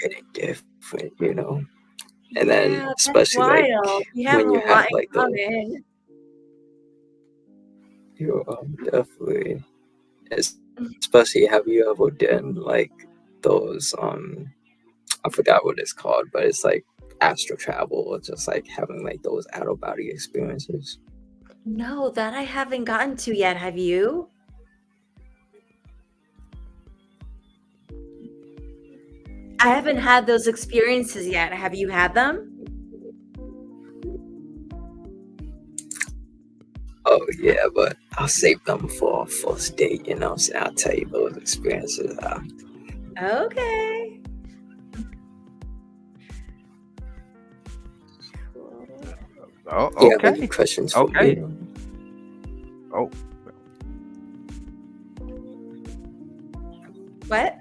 hit it different, you know. And then Yeah, that's especially like wild. You have when a you have lot in like those, common. you definitely, especially have you ever done like those I forgot what it's called, but it's like astral travel or just like having like those out of body experiences. No, that I haven't gotten to yet. Have you? I haven't had those experiences yet. Have you had them? Oh yeah, but I'll save them for a first date, you know. So I'll tell you those experiences. Okay. Oh, Do you have okay. any questions for Okay. me? Oh, What?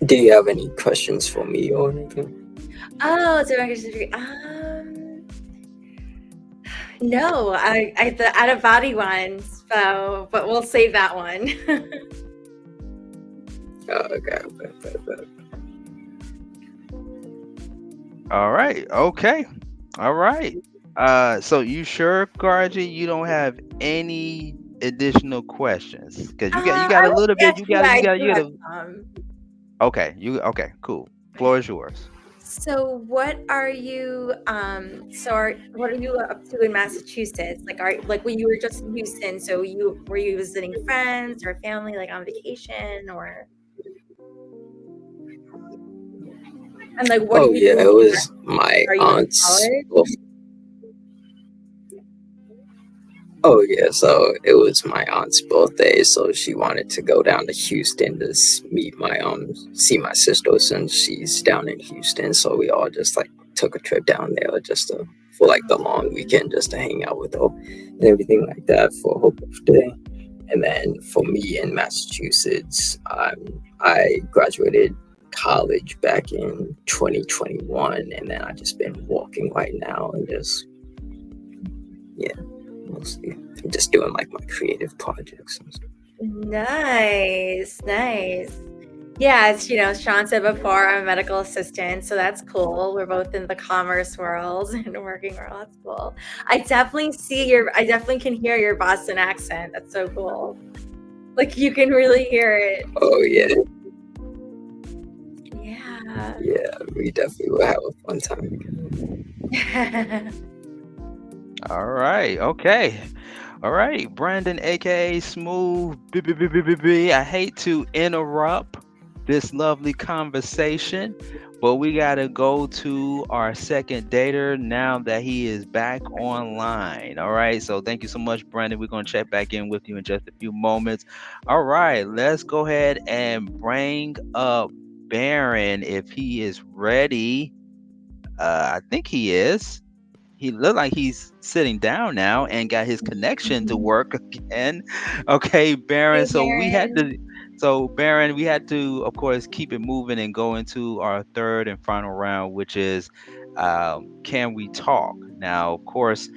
Do you have any questions for me or anything? Oh, so no, I the out of body ones, so but we'll save that one. Okay. all right. Okay. All right. So you sure, Garvey, you don't have any additional questions? Because you got I a would little guess, bit. You yeah, got I you got do you got have a. some. Okay. Cool. Floor is yours. So what are you what are you up to in Massachusetts? Like when you were just in Houston, so were you visiting friends or family like on vacation or and like what are Oh you yeah, doing? it was my Are you in aunt's. college? Oh yeah, so it was my aunt's birthday, so she wanted to go down to Houston to meet my see my sister since she's down in Houston. So we all just like took a trip down there for like the long weekend just to hang out with her and everything like that for her birthday. And then for me in Massachusetts, I graduated college back in 2021, and then I just been working right now and just mostly I'm just doing like my creative projects and stuff. Nice. Yeah, as Sean said before, I'm a medical assistant, so that's cool. We're both in the commerce world and working world. That's cool. I definitely can hear your Boston accent. That's so cool. Like you can really hear it. Oh yeah. Yeah. Yeah, we definitely will have a fun time. All right. Okay. All right. Brandon, aka Smooth. I hate to interrupt this lovely conversation, but we gotta go to our second dater now that he is back online. All right. So thank you so much, Brandon. We're gonna check back in with you in just a few moments. All right. Let's go ahead and bring up Baron if he is ready. I think he is. He looked like he's sitting down now and got his connection to work again. Okay, Baron. Hey, Baron. So Baron, we had to, of course, keep it moving and go into our third and final round, which is, can we talk? Now, of course,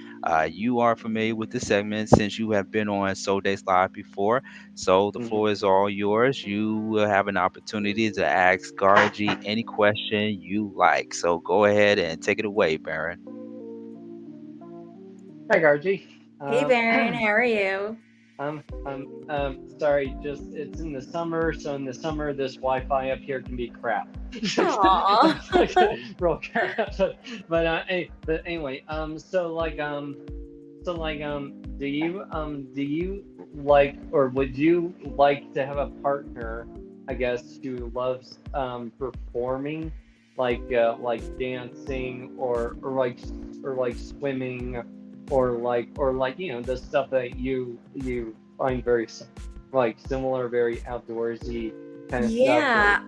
you are familiar with the segment since you have been on Soul Days Live before. So the floor is all yours. You will have an opportunity to ask Gargi any question you like. So go ahead and take it away, Baron. Hi, Gargi. Hey, Baron. How are you? Sorry, just it's in the summer, so in the summer this Wi-Fi up here can be crap. Aww. Real crap. But anyway, do you like, or would you like to have a partner, I guess, who loves performing, like dancing, or like swimming, or like the stuff that you find very similar, very outdoorsy kind of stuff. Yeah,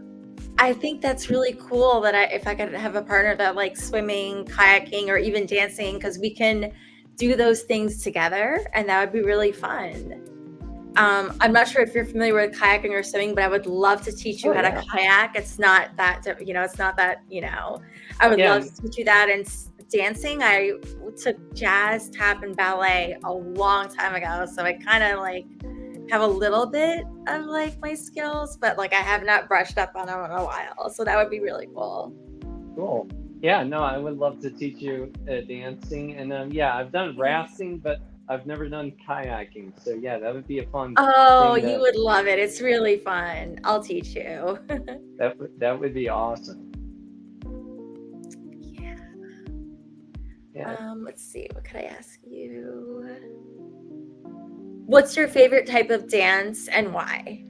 I think that's really cool that if I could have a partner that likes swimming, kayaking, or even dancing, because we can do those things together, and that would be really fun. I'm not sure if you're familiar with kayaking or swimming, but I would love to teach you how to kayak. It's not that, I would love to teach you that. And dancing, I took jazz, tap, and ballet a long time ago. So I kind of have a little bit of my skills, but I have not brushed up on them in a while. So that would be really cool. Cool. Yeah, no, I would love to teach you dancing. And I've done rafting, but I've never done kayaking. So yeah, that would be a fun Oh, thing you would love it. It's really fun. I'll teach you. that would be awesome. Yeah. Let's see. What could I ask you? What's your favorite type of dance and why?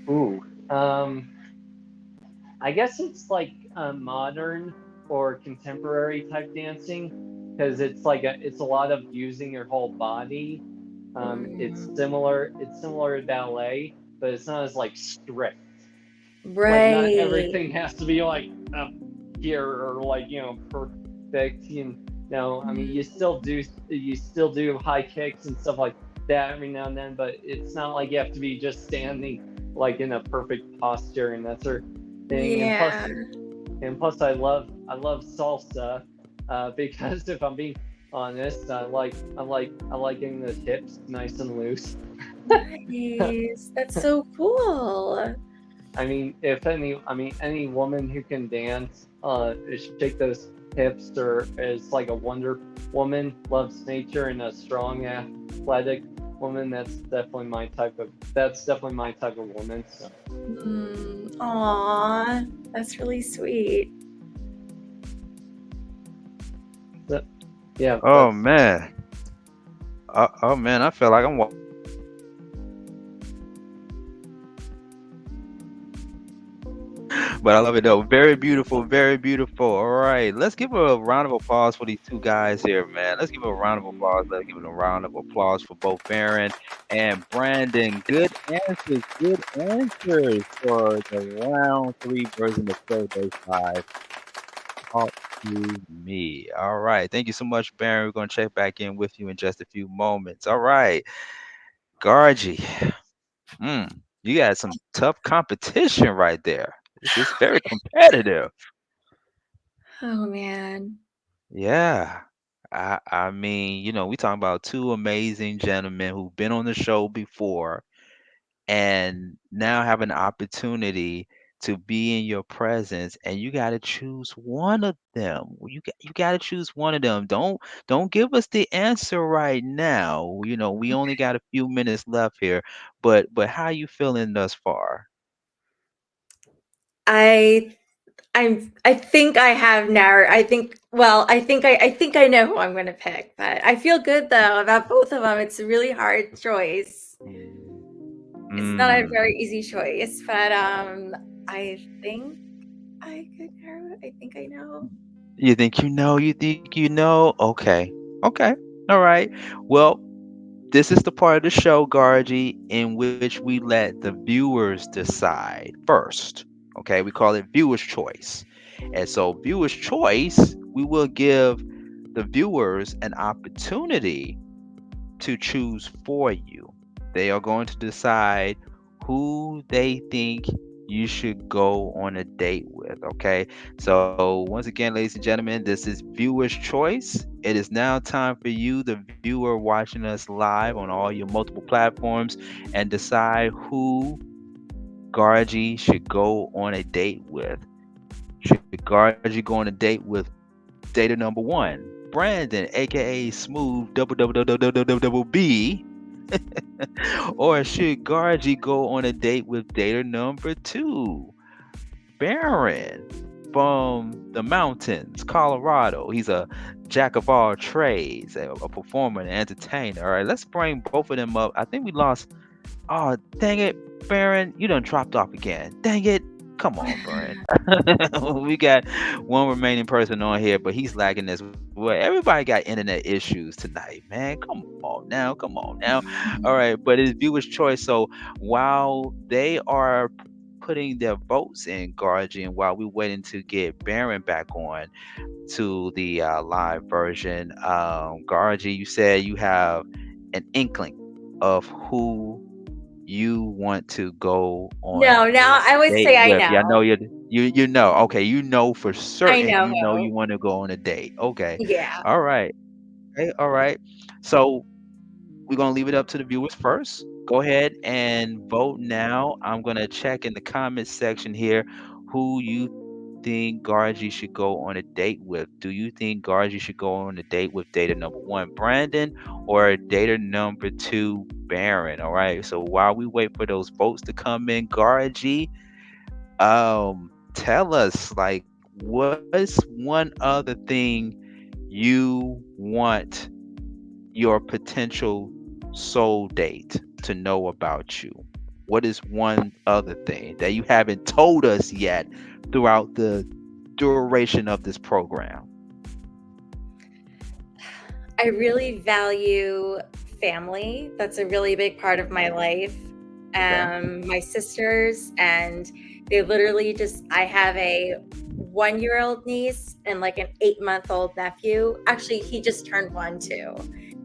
Ooh. I guess it's like modern or contemporary type dancing, because it's a lot of using your whole body. It's similar to ballet, but it's not as strict. Right. Not everything has to be up here, or perfect. I mean, you still do high kicks and stuff like that every now and then, but it's not like you have to be just standing in a perfect posture and that sort of thing. Yeah. And plus I love salsa, because if I'm being honest, I like getting the hips nice and loose. Nice. That's so cool. I mean, any woman who can dance, shake those hips, or is like a Wonder Woman, loves nature, and a strong, athletic woman. That's definitely my type of woman. So. Aw, that's really sweet. Yeah. Oh man. Oh man, I feel like I'm. But I love it though. Very beautiful, very beautiful. All right, let's give a round of applause for these two guys here, man. Let's give a round of applause. Let's give a round of applause for both Baron and Brandon. Good answers for the round 3 version of Soul Days 5. Talk to me. All right, thank you so much, Baron. We're gonna check back in with you in just a few moments. All right, Gargi. You got some tough competition right there. This is very competitive. Oh man. Yeah. I mean, we talking about two amazing gentlemen who've been on the show before and now have an opportunity to be in your presence, and you got to choose one of them. You got to choose one of them. Don't give us the answer right now. We only got a few minutes left here, but how you feeling thus far? I think I have narrowed. I think I know who I'm going to pick, but I feel good though about both of them. It's a really hard choice. It's not a very easy choice, but I think I could narrow it. I think I know. You think you know? You think you know? Okay. Okay. All right. Well, this is the part of the show, Gargi, in which we let the viewers decide first. Okay, we call it viewer's choice. And so, viewers' choice, we will give the viewers an opportunity to choose for you. They are going to decide who they think you should go on a date with. Okay. So, once again, ladies and gentlemen, this is Viewer's Choice. It is now time for you, the viewer watching us live on all your multiple platforms, and decide who Gargi should go on a date with. Should Gargi go on a date with data number one, Brandon, aka Smooth double B, or should Gargi go on a date with data number two, Baron from the mountains, Colorado? He's a jack of all trades, a performer, an entertainer. All right, let's bring both of them up. I think we lost. Oh, dang it, Baron, you done dropped off again. Dang it. Come on, Baron. We got one remaining person on here, but he's lagging this way. Everybody got internet issues tonight, man. Come on now. Come on now. All right, but it's viewer's choice. So while they are putting their votes in, Guardian, while we're waiting to get Baron back on to the live version, Guardian, you said you have an inkling of who you want to go on No, now I would date say I with. Yeah, I know know. you know. Okay, you know for I certain. know You know you who. want to go on a date. Okay, Yeah. all right. Okay, all right. So we're gonna leave it up to the viewers first. Go ahead and vote now. I'm gonna check in the comments section here who you think Gargi should go on a date with. Do you think Gargi should go on a date with data number one, Brandon, or data number two, Baron? All right. So while we wait for those votes to come in, Gargi, tell us, like, what's one other thing you want your potential soul date to know about you? What is one other thing that you haven't told us yet throughout the duration of this program? I really value family. That's a really big part of my life. My sisters, and they literally just, I have a 1-year-old niece and like an 8-month-old nephew. Actually, he just turned 1 too.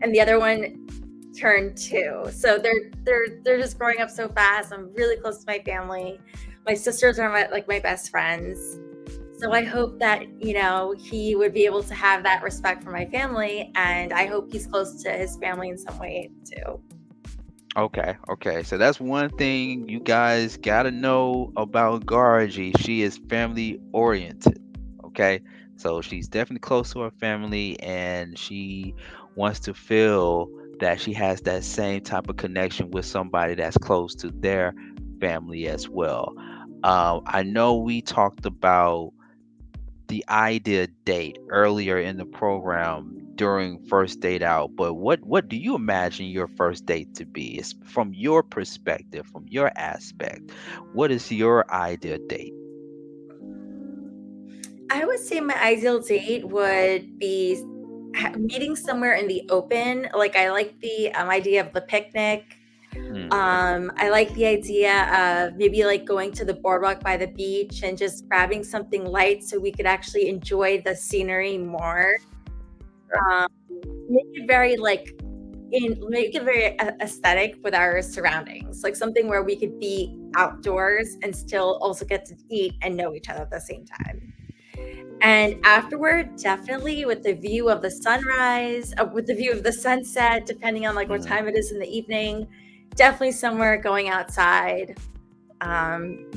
And the other one turned 2. So they're just growing up so fast. I'm really close to my family. My sisters are my best friends. So I hope that, he would be able to have that respect for my family, and I hope he's close to his family in some way too. Okay. So that's one thing you guys gotta know about Gargi. She is family oriented. Okay. So she's definitely close to her family, and she wants to feel that she has that same type of connection with somebody that's close to their family as well. I know we talked about the idea date earlier in the program during first date out, but what do you imagine your first date to be? It's from your perspective, from your aspect. What is your ideal date? I would say my ideal date would be meeting somewhere in the open. Like, I like the idea of the picnic. I like the idea of maybe like going to the boardwalk by the beach and just grabbing something light so we could actually enjoy the scenery more. Make it very aesthetic with our surroundings, like something where we could be outdoors and still also get to eat and know each other at the same time. And afterward, definitely with the view of the sunrise, with the view of the sunset, depending on like what time it is in the evening. Definitely somewhere going outside,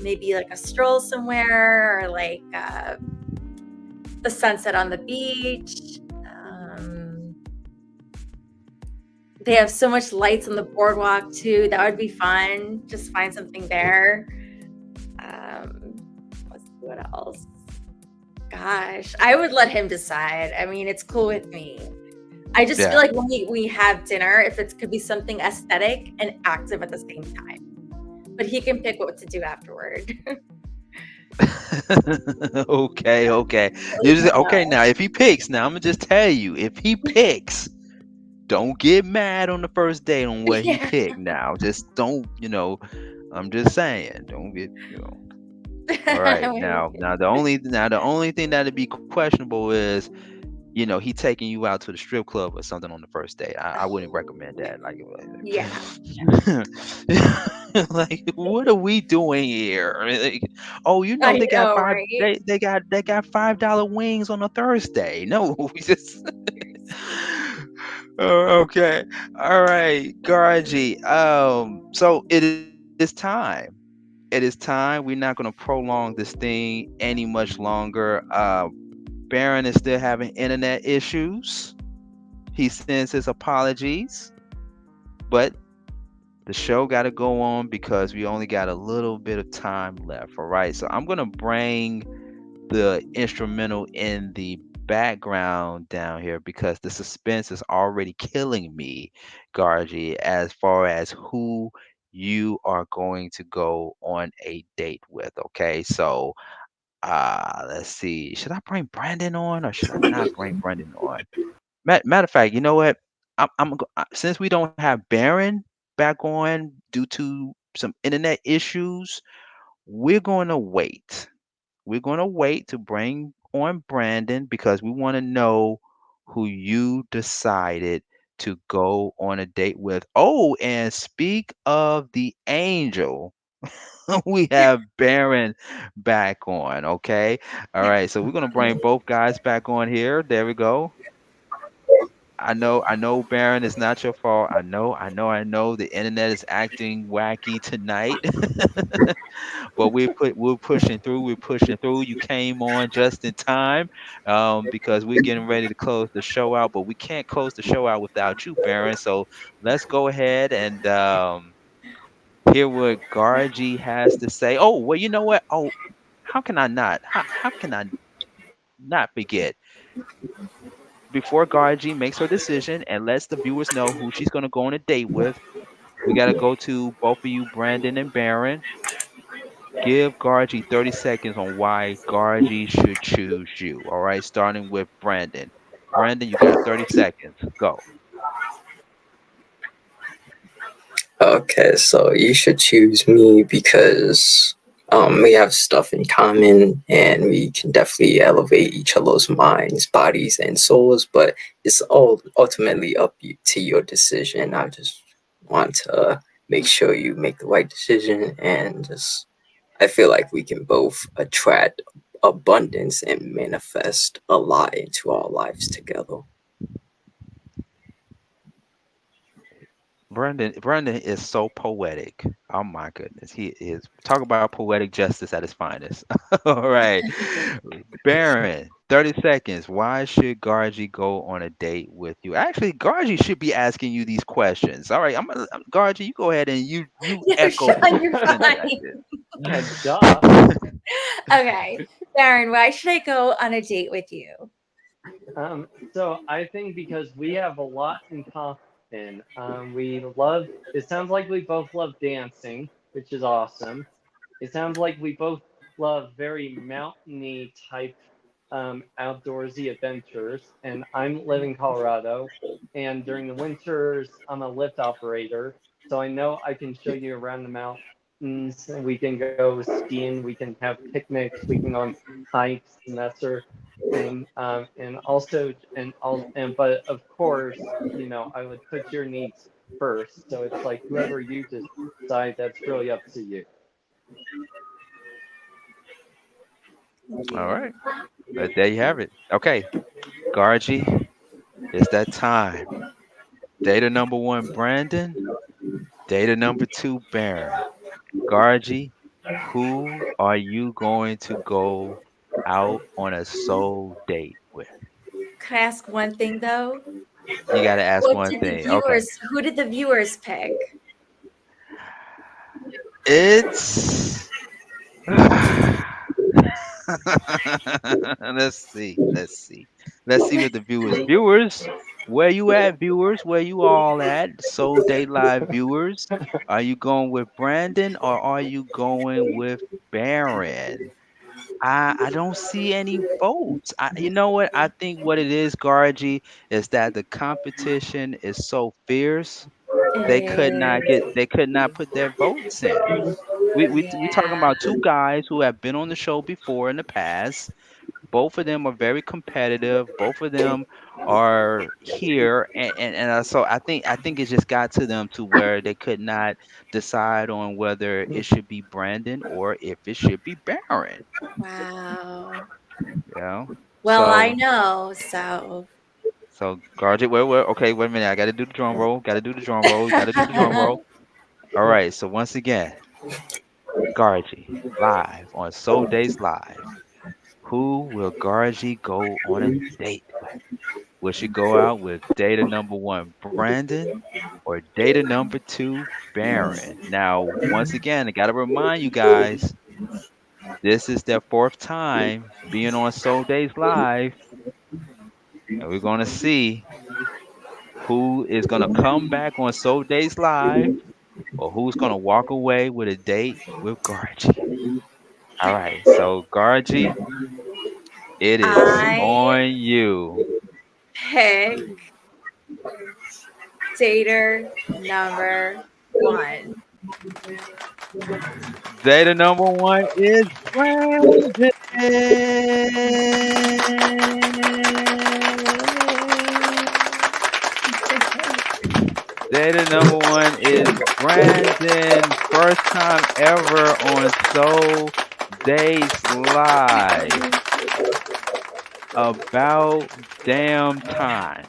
maybe like a stroll somewhere, or like the sunset on the beach. They have so much lights on the boardwalk too. That would be fun. Just find something there. Let's see what else. Gosh, I would let him decide. I mean, it's cool with me. I just feel like when we have dinner, if it could be something aesthetic and active at the same time, but he can pick what to do afterward. Okay. Okay. Now, if he picks, now I'm gonna just tell you, if he picks, don't get mad on the first date on what he picked. Now, just don't. I'm just saying, don't get. All right. Now the only thing that'd be questionable is, he taking you out to the strip club or something on the first date. I wouldn't recommend that. Like, Yeah. like, what are we doing here? Like, oh, I they got know, five. right? They got $5 wings on a Thursday. No, we just. Oh, okay. All right, Garji. So it is time. It is time. We're not going to prolong this thing any much longer. Baron is still having internet issues. He sends his apologies, but the show got to go on because we only got a little bit of time left. All right. So I'm going to bring the instrumental in the background down here because the suspense is already killing me, Garji, as far as who you are going to go on a date with. Okay. So let's see. Should I bring Brandon on or should I not bring Brandon on? Matter of fact, you know what? Since we don't have Baron back on due to some internet issues, we're going to wait. We're going to wait to bring on Brandon because we want to know who you decided to go on a date with. Oh, and speak of the angel, we have Baron back on. Okay. All right. So we're going to bring both guys back on here. There we go. I know, Baron, it's not your fault. I know. The internet is acting wacky tonight, but we're pushing through. We're pushing through. You came on just in time, because we're getting ready to close the show out, but we can't close the show out without you, Baron. So let's go ahead and hear what Gargi has to say. Oh, well, you know what? Oh, how can I not? How can I not forget? Before Gargi makes her decision and lets the viewers know who she's going to go on a date with, we got to go to both of you, Brandon and Baron. Give Gargi 30 seconds on why Gargi should choose you. All right, starting with Brandon. Brandon, you got 30 seconds. Go. Okay, so you should choose me because we have stuff in common and we can definitely elevate each other's minds, bodies, and souls. But it's all ultimately up to your decision. I just want to make sure you make the right decision, and just I feel like we can both attract abundance and manifest a lot into our lives together. Brandon is so poetic. Oh my goodness. He is talk about poetic justice at its finest. All right. Baron, 30 seconds. Why should Gargi go on a date with you? Actually, Gargi should be asking you these questions. All right, Gargi, you go ahead and you Yeah, echo Sean, you're send it fine. back there. Yeah, duh. Okay, Baron, why should I go on a date with you? So I think because we have a lot in common. We love. It sounds like we both love dancing, which is awesome. It sounds like we both love very mountainy type, outdoorsy adventures. And I'm live in Colorado, and during the winters I'm a lift operator, so I know I can show you around the mountains. And we can go skiing. We can have picnics. We can go on hikes and that sort of thing. And also, but of course, I would put your needs first. So it's like whoever you decide, that's really up to you. All right. There you have it. Okay. Gargi, it's that time. Data number one, Brandon. Data number two, Baron. Gargi, who are you going to go out on a soul date with? Could I ask one thing though? You got to ask What one did the thing. Okay. viewers? Who did the viewers pick? It's. Let's see. Let's see. Let's see what the viewers. Viewers, where you at, viewers? Where you all at? Soul Date Live viewers. Are you going with Brandon or are you going with Baron? I don't see any votes. You know what? I think what it is, Gargi, is that the competition is so fierce. They could not put their votes in. we talking about two guys who have been on the show before in the past. Both of them are very competitive. Both of them are here, so I think it just got to them to where they could not decide on whether it should be Brandon or if it should be Baron. Wow. You know, Well, I so know, so. Guardian, okay, wait a minute. I got to do the drum roll. Got to do the drum roll. Got to do the drum roll. All right. So once again, Gargi live on Soul Days Live. Who will Gargi go on a date with? Will she go out with data number one, Brandon, or data number two, Baron? Now, once again, I got to remind you guys, this is their fourth time being on Soul Days Live, and we're going to see who is going to come back on Soul Days Live or who's going to walk away with a date with Gargi. All right, so Gargi, it is I on you. pick dater number one. Data number one is Brandon. Data number one is Brandon. First time ever on Soul Days Live. About damn time.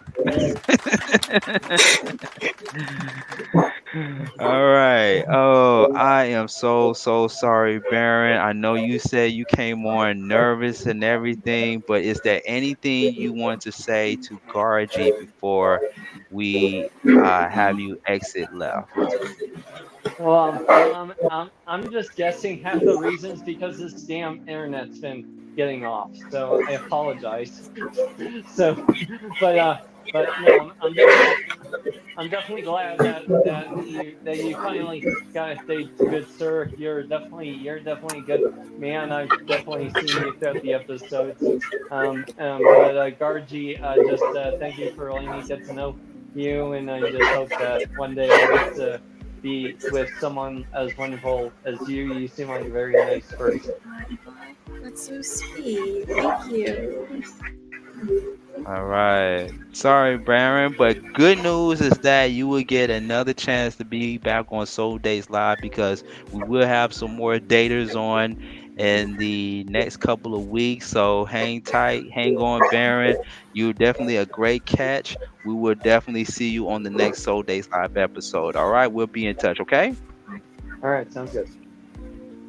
All right. Oh, I am so sorry, Baron. I know you said you came on nervous and everything, but is there anything you want to say to Gargi before we have you exit left? Well, I'm just guessing half the reasons because this damn internet's been getting off. So I apologize. So, but no, I'm definitely glad that you finally got a date, good sir. You're definitely a good man. I've definitely seen you throughout the episodes. But Gargi, just thank you for letting me get to know you, and I just hope that one day I'll get to be with someone as wonderful as you. You seem like a very nice person. That's so sweet. Thank you. All right. Sorry, Baron, but good news is that you will get another chance to be back on Soul Days Live because we will have some more daters on in the next couple of weeks. So hang tight, hang on, Baron. You're definitely a great catch. We will definitely see you on the next Soul Days Live episode. All right, we'll be in touch, okay? All right, sounds good.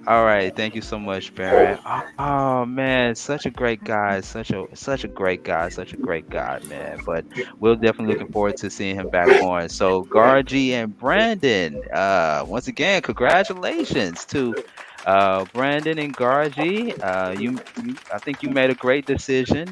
All right, thank you so much, Baron. Oh man, such a great guy, such a great guy, such a great guy, man. But we're definitely looking forward to seeing him back on. So Gargi and Brandon, once again, congratulations to Brandon and Gargi. I think you made a great decision.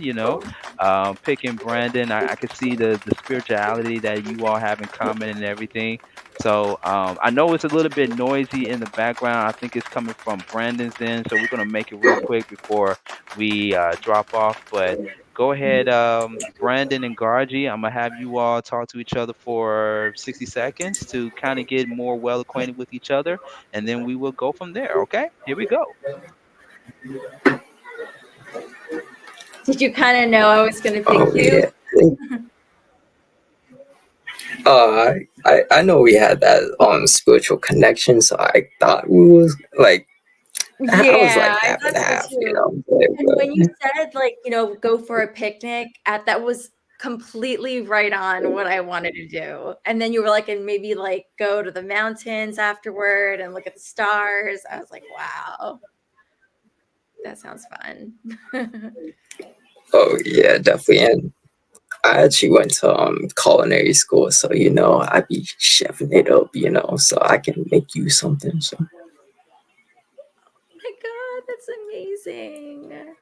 Picking Brandon. I could see the spirituality that you all have in common and everything. So I know it's a little bit noisy in the background. I think it's coming from Brandon's end. So we're gonna make it real quick before we drop off. But go ahead, Brandon and Gargi. I'm gonna have you all talk to each other for 60 seconds to kind of get more well acquainted with each other, and then we will go from there. Okay, here we go. Did you kind of know I was going to pick Oh you? yeah. I know we had that spiritual connection, so I thought we was like I was like Yeah, I half and thought so half, you too. know. And when you said go for a picnic, that was completely right on what I wanted to do. And then you were like, and maybe like go to the mountains afterward and look at the stars. I was like, wow, that sounds fun. Oh yeah, definitely. And I actually went to culinary school, so I be chefing it up, so I can make you something. So Oh my God, that's amazing.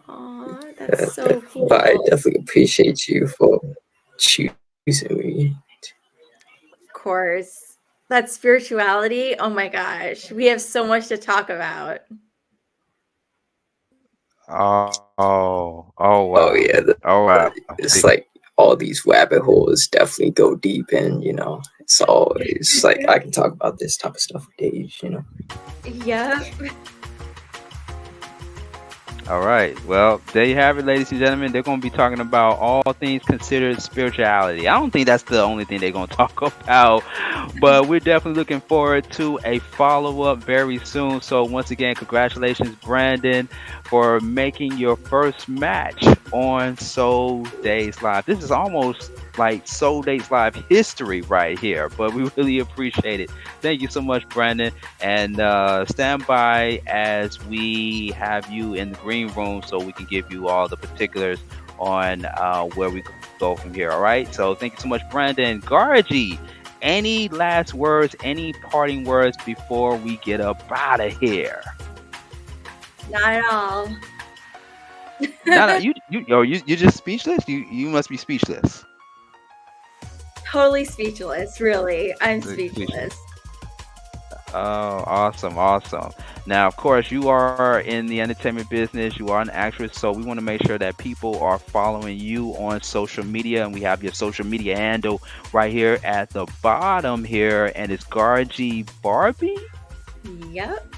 Oh, that's so but I cool. definitely appreciate you for choosing me. Of course. That spirituality. Oh my gosh. We have so much to talk about. Oh Oh wow. yeah, Oh wow. it's See. like all these rabbit holes definitely go deep, and it's like I can talk about this type of stuff for days. Yeah. All right. Well, there you have it, ladies and gentlemen. They're going to be talking about all things considered spirituality. I don't think that's the only thing they're going to talk about, but we're definitely looking forward to a follow-up very soon. So once again, congratulations, Brandon, for making your first match on Soul Days Live. This is almost like Soul Days Live history right here, but we really appreciate it. Thank you so much, Brandon, and stand by as we have you in the green room so we can give you all the particulars on where we go from here. All right, so thank you so much, Brandon. Garvey, any last words, any parting words before we get up out of here? Not at all. You just speechless? You must be speechless. Totally speechless, really. I'm speechless. Oh, awesome. Now, of course, you are in the entertainment business. You are an actress, so we want to make sure that people are following you on social media, and we have your social media handle right here at the bottom here, and it's Garvey Barbie. Yep.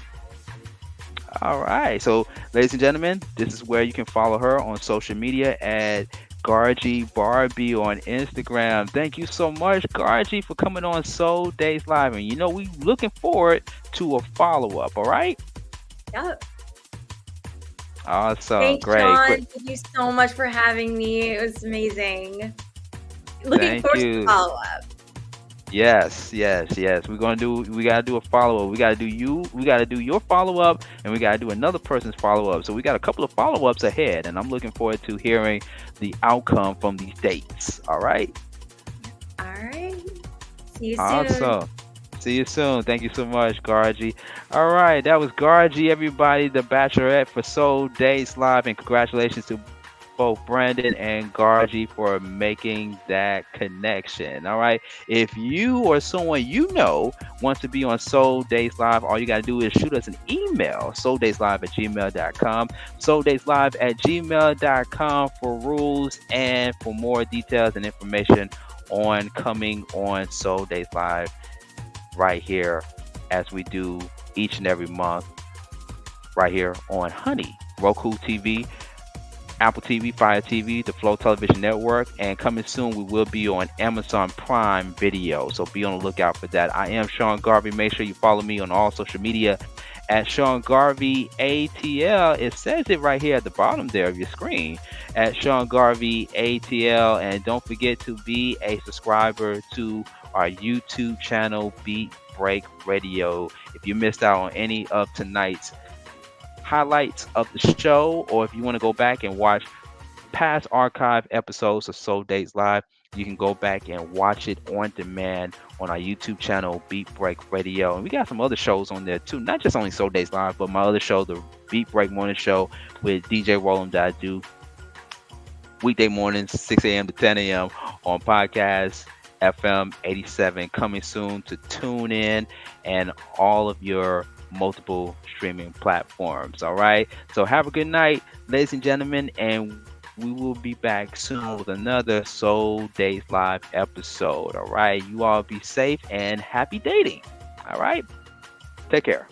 All right. So, ladies and gentlemen, this is where you can follow her on social media at Garvey Barbie on Instagram. Thank you so much, Garvey, for coming on Soul Days Live. And we looking forward to a follow-up, all right? Yep. Awesome. Thanks, Great. Sean. Thank you so much for having me. It was amazing. Looking forward to the follow-up. Yes. We gotta do a follow-up. We gotta do your follow-up, and we gotta do another person's follow-up. So we got a couple of follow-ups ahead, and I'm looking forward to hearing the outcome from these dates. All right. All right. See you soon. Awesome. See you soon. Thank you so much, Garvey. All right, that was Garvey, everybody, the Bachelorette for Soul Days Live, and congratulations to both Brandon and Garvey for making that connection. All right. If you or someone wants to be on Soul Days Live, all you got to do is shoot us an email, souldayslive@gmail.com, souldayslive@gmail.com for rules and for more details and information on coming on Soul Days Live right here as we do each and every month right here on Honey, Roku TV, Apple TV, Fire TV, the Flow Television Network, and coming soon we will be on Amazon Prime Video, so be on the lookout for that. I am Sean Garvey. Make sure you follow me on all social media at Sean Garvey ATL. It says it right here at the bottom there of your screen at Sean Garvey ATL, and don't forget to be a subscriber to our YouTube channel, Beat Break Radio. If you missed out on any of tonight's highlights of the show, or if you want to go back and watch past archive episodes of Soul Days Live, you can go back and watch it on demand on our YouTube channel, Beat Break Radio. And we got some other shows on there too, not just only Soul Days Live, but my other show, the Beat Break Morning Show with DJ Roland, that I do weekday mornings 6 a.m. to 10 a.m. on podcast FM 87, coming soon to tune in and all of your multiple streaming platforms. All right, so have a good night, ladies and gentlemen, and we will be back soon with another Soul Days Live episode. All right, you all be safe and happy dating. All right, take care.